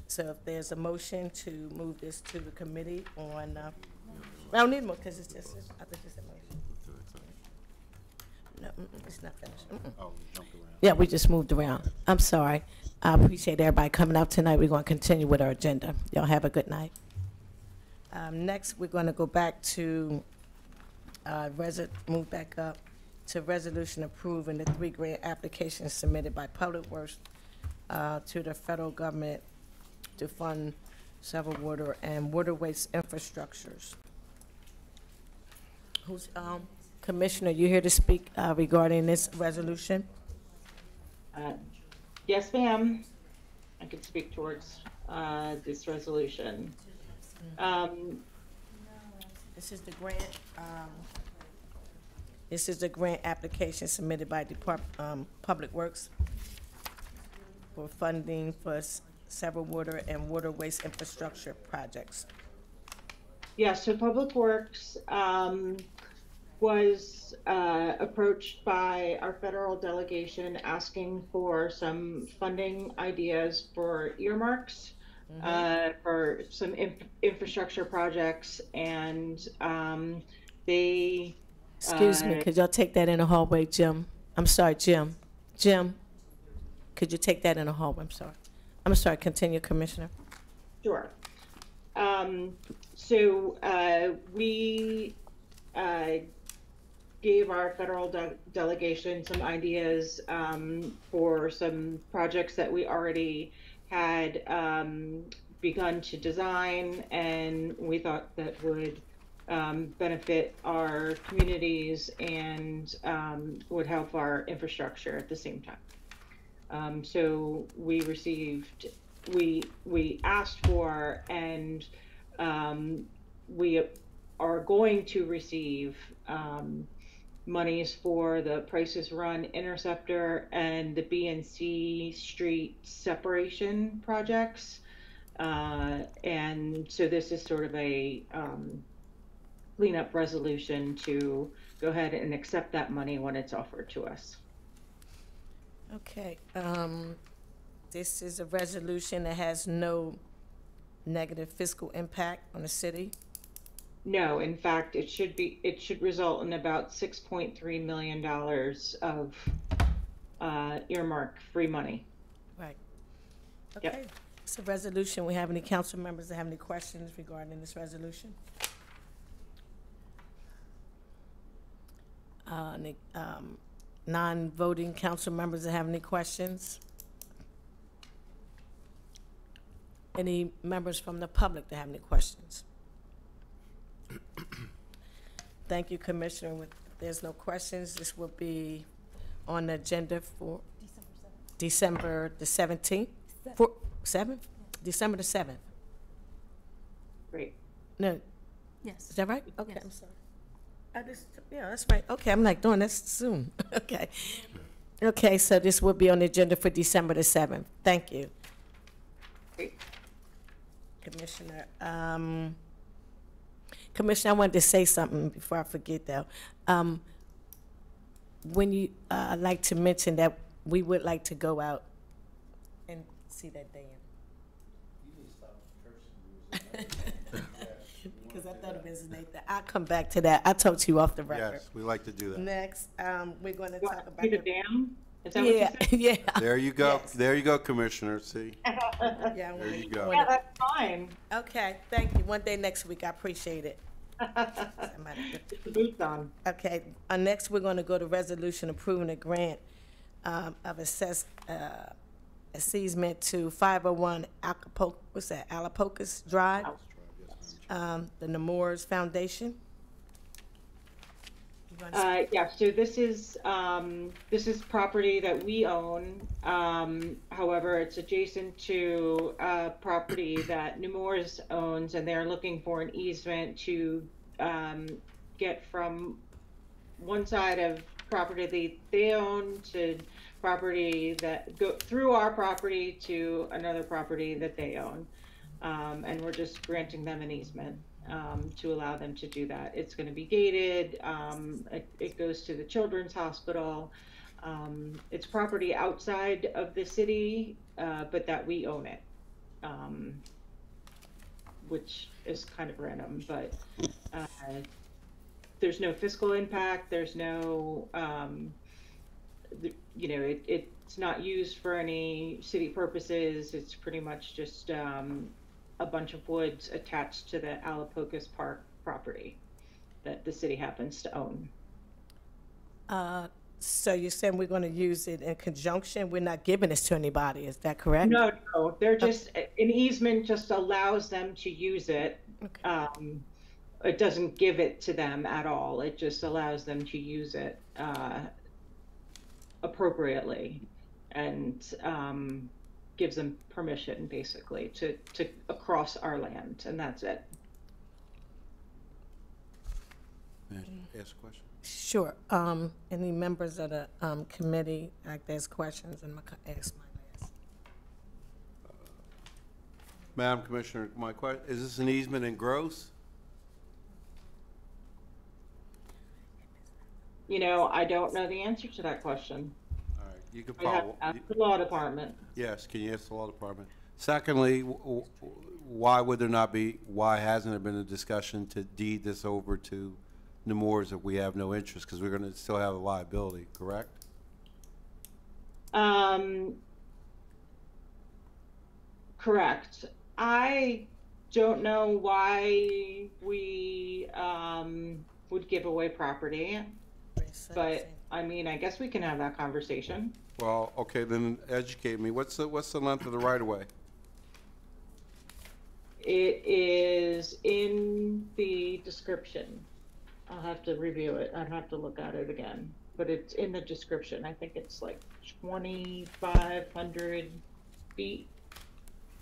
So if there's a motion to move this to the committee on, I don't need more because it's just, I think it's a motion. No, it's not finished. Oh, we jumped around. Yeah, we just moved around. I'm sorry. I appreciate everybody coming out tonight. We're going to continue with our agenda. Y'all have a good night. Next, we're going to go back to, move back up to resolution approving the 3 grant applications submitted by Public Works to the federal government to fund several water and water waste infrastructures. Who's, Commissioner, you here to speak regarding this resolution? Yes, ma'am. I can speak towards this resolution. This is the grant. This is the grant application submitted by Public Works for funding for several water and water waste infrastructure projects. Yeah, so Public Works was approached by our federal delegation asking for some funding ideas for earmarks for some infrastructure projects, and they... Excuse me, could y'all take that in the hallway, Jim? I'm sorry, Jim. Jim, could you take that in the hallway? I'm sorry, continue, Commissioner. Sure. So we gave our federal delegation some ideas for some projects that we already had begun to design, and we thought that would benefit our communities and would help our infrastructure at the same time. So we received, we asked for, and we are going to receive monies for the Prices Run Interceptor and the B and C Street separation projects. And so this is sort of a cleanup resolution to go ahead and accept that money when it's offered to us. Okay, this is a resolution that has no negative fiscal impact on the city? No, in fact, it should result in about $6.3 million of earmark free money. Right. Okay. Yep. It's a resolution. We have any council members that have any questions regarding this resolution? Any non-voting council members that have any questions? Any members from the public that have any questions? Thank you, Commissioner. If there's no questions, this will be on the agenda for December the 17th? 7th? December the 7th. Great. No. Yes. Is that right? Okay, Yes. I'm sorry. Yeah, that's right. Okay, I'm like, doing this soon. Okay. Okay, so this will be on the agenda for December the 7th. Thank you. Great. Commissioner, Commissioner, I wanted to say something before I forget, though. When you, I'd like to mention that we would like to go out and see that dam. Because I thought it was Nathan. I'll come back to that. I talked to you off the record. Yes, we like to do that. Next, we're going to talk about the dam. Is that yeah, what you said? yeah. There you go. Yes. There you go, Commissioner. See? Yeah, There you go. Yeah, that's fine. Okay, thank you. One day next week. I appreciate it. Boots on. Okay, next we're going to go to resolution approving a grant of assessment to 501 Alapocas Drive, the Nemours Foundation. Yeah, so this is property that we own. However, it's adjacent to property that Nemours owns, and they're looking for an easement to get from one side of property they own to property that go through our property to another property that they own. And we're just granting them an easement to allow them to do that. It's going to be gated. It goes to the Children's Hospital. It's property outside of the city, but that we own it, which is kind of random, but there's no fiscal impact. There's no, you know, it's not used for any city purposes. It's pretty much just a bunch of woods attached to the Alapocas Park property that the city happens to own. So you're saying we're going to use it in conjunction? We're not giving this to anybody, is that correct? No, they're just, an easement just allows them to use it. Okay. It doesn't give it to them at all. It just allows them to use it appropriately, and gives them permission basically to across our land, and that's it. May I ask a question? Sure. Any members of the committee, like there's questions, and ask my last. Madam Commissioner, my question, is this an easement in gross? You know, I don't know the answer to that question. All right, you can I have follow. to ask the law department. Yes, can you ask the law department? Secondly, why would there not be, why hasn't there been a discussion to deed this over to Nemours if we have no interest? Because we're going to still have a liability, correct? Correct. I don't know why we would give away property, but I mean, I guess we can have that conversation. Well, okay, then educate me. What's the length of the right of way? It is in the description. I'll have to review it. I'd have to look at it again, but it's in the description. I think it's like 2,500 feet.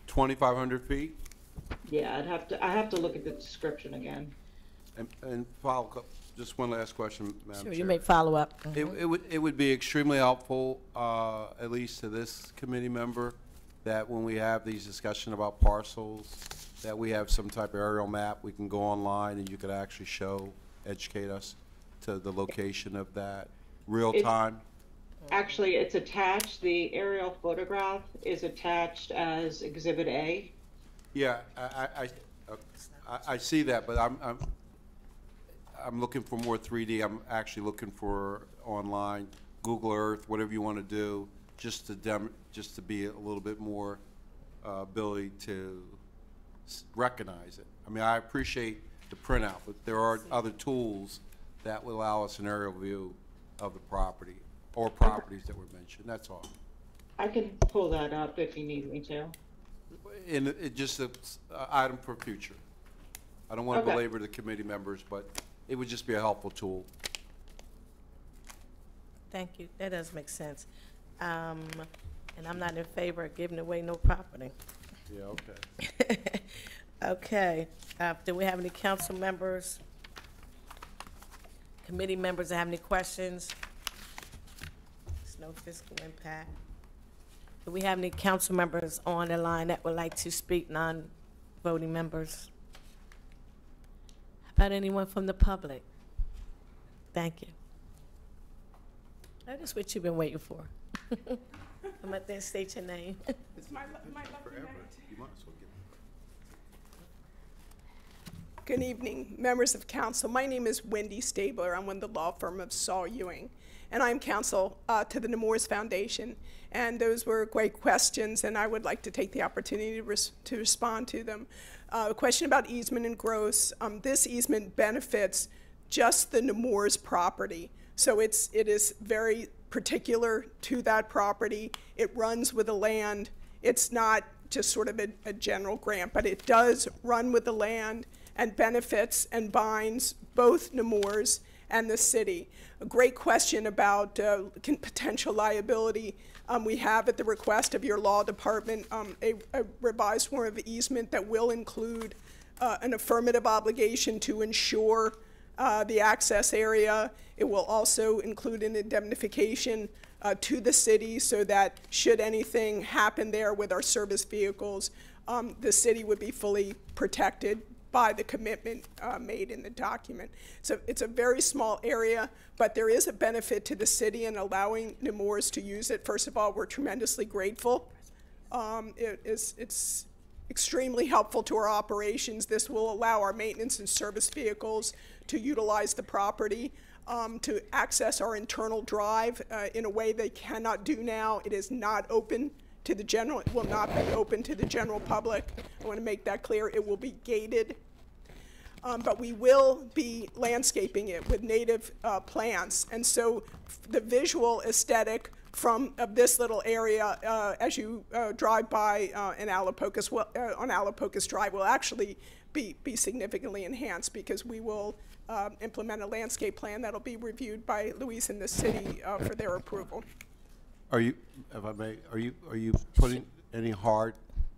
2,500 feet? Yeah, I have to look at the description again. And follow up, just one last question, Madam Sure, Chair. you may follow up. It would be extremely helpful, at least to this committee member, that when we have these discussions about parcels, that we have some type of aerial map. We can go online and you could actually educate us to the location of that real time. Actually, it's attached. The aerial photograph is attached as Exhibit A. Yeah, I see that, but I'm looking for more 3D. I'm actually looking for online, Google Earth, whatever you want to do, just to be a little bit more ability to recognize it. I mean, I appreciate the printout, but there are other tools that will allow us an aerial view of the property or properties that were mentioned. That's all. I can pull that up if you need me to. And it just an item for future. I don't want to belabor the committee members, but it would just be a helpful tool. Thank you. That does make sense. And I'm not in favor of giving away no property. Yeah, okay. Okay. Do we have any council members, committee members that have any questions? There's no fiscal impact. Do we have any council members on the line that would like to speak, non-voting members? How about anyone from the public? Thank you. That is what you've been waiting for. Come up there and state your name. It's my lucky minute. You might as well get Good evening, members of council. My name is Wendy Stabler. I'm with the law firm of Saul Ewing. and I'm counsel to the Nemours Foundation. And those were great questions, and I would like to take the opportunity to respond to them. A question about easement and gross. This easement benefits just the Nemours property. So it is very particular to that property. It runs with the land. It's not just sort of a general grant, but it does run with the land and benefits and binds both Nemours and the city. A great question about potential liability. We have, at the request of your law department, a revised form of easement that will include an affirmative obligation to ensure the access area. It will also include an indemnification to the city so that should anything happen there with our service vehicles, the city would be fully protected by the commitment made in the document. So it's a very small area, but there is a benefit to the city in allowing Nemours to use it. First of all, we're tremendously grateful. It's extremely helpful to our operations. This will allow our maintenance and service vehicles to utilize the property, to access our internal drive in a way they cannot do now. It is not open to the general, it will not be open to the general public. I want to make that clear. It will be gated. But we will be landscaping it with native plants. And so the visual aesthetic of this little area as you drive by on Alapocas Drive will actually be significantly enhanced, because we will implement a landscape plan that'll be reviewed by Luis and the city for their approval. Are you, if I may, are you putting any hard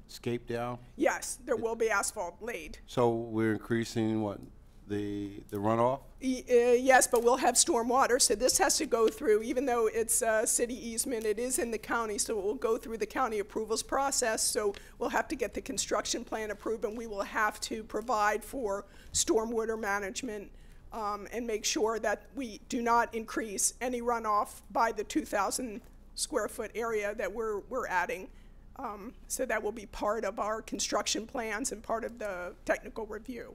scape down? Yes, there will be asphalt laid. So we're increasing what, the runoff? Yes, but we'll have stormwater, so this has to go through, even though it's a city easement, it is in the county, so it will go through the county approvals process. So we'll have to get the construction plan approved, and we will have to provide for stormwater management and make sure that we do not increase any runoff by the 2,000 square foot area that we're adding. So that will be part of our construction plans and part of the technical review.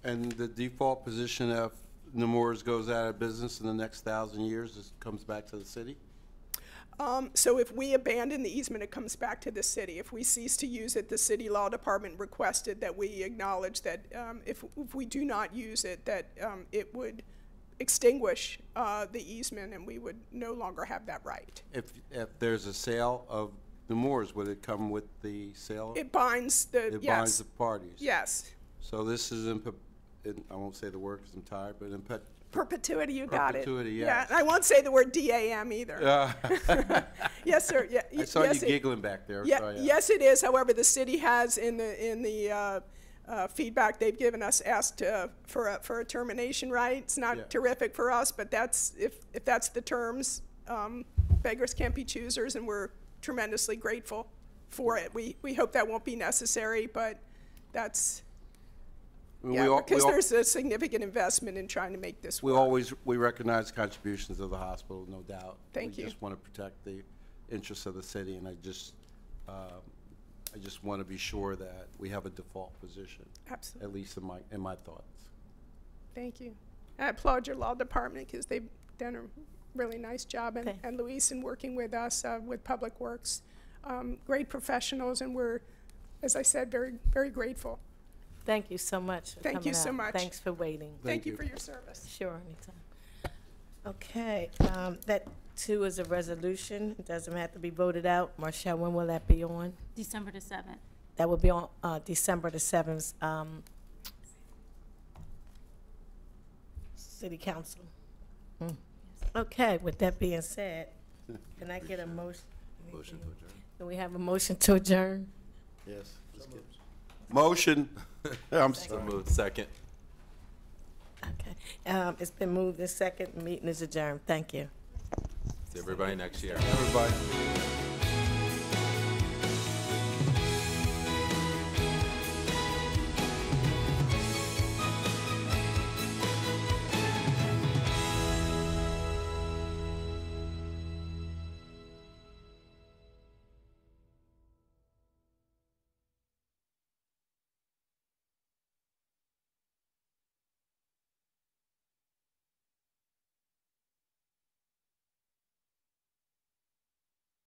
And the default position, if Nemours goes out of business in the next 1,000 years, it comes back to the city? So if we abandon the easement, it comes back to the city. If we cease to use it, the city law department requested that we acknowledge that if we do not use it, that it would extinguish the easement and we would no longer have that right. If there's a sale of Nemours, would it come with the sale? It binds the, It yes. binds the parties? Yes. So this is I won't say the word because I'm tired, but in perpetuity, you got it. Perpetuity, yes. Yeah, and I won't say the word DAM either. Yes, sir. Yeah, I saw yes, you giggling back there. Yeah, so, yeah. Yes, it is. However, the city has in the feedback they've given us asked for a termination right. It's not terrific for us, but that's if that's the terms. Beggars can't be choosers, and we're tremendously grateful for it. We hope that won't be necessary, but that's. Yeah, because there's a significant investment in trying to make this work. We recognize contributions of the hospital, no doubt. Thank you. We just want to protect the interests of the city, and I just want to be sure that we have a default position. Absolutely. At least in my thoughts. Thank you. I applaud your law department because they've done a really nice job, and Luis in working with us with Public Works. Great professionals, and we're, as I said, very, very grateful. Thank you so much. Thank you so much. Thanks for waiting. Thank you for your service. Sure, anytime. Okay, that too is a resolution. It doesn't have to be voted out. Marshall, when will that be on? December the 7th. That will be on December the 7th, City Council. Okay, with that being said, can I get a motion? Motion to adjourn. Do we have a motion to adjourn? Yes. Motion. I'm So sorry. moved. Second. Okay. It's been moved and second. Meeting is adjourned. Thank you. See everybody next year. Everybody.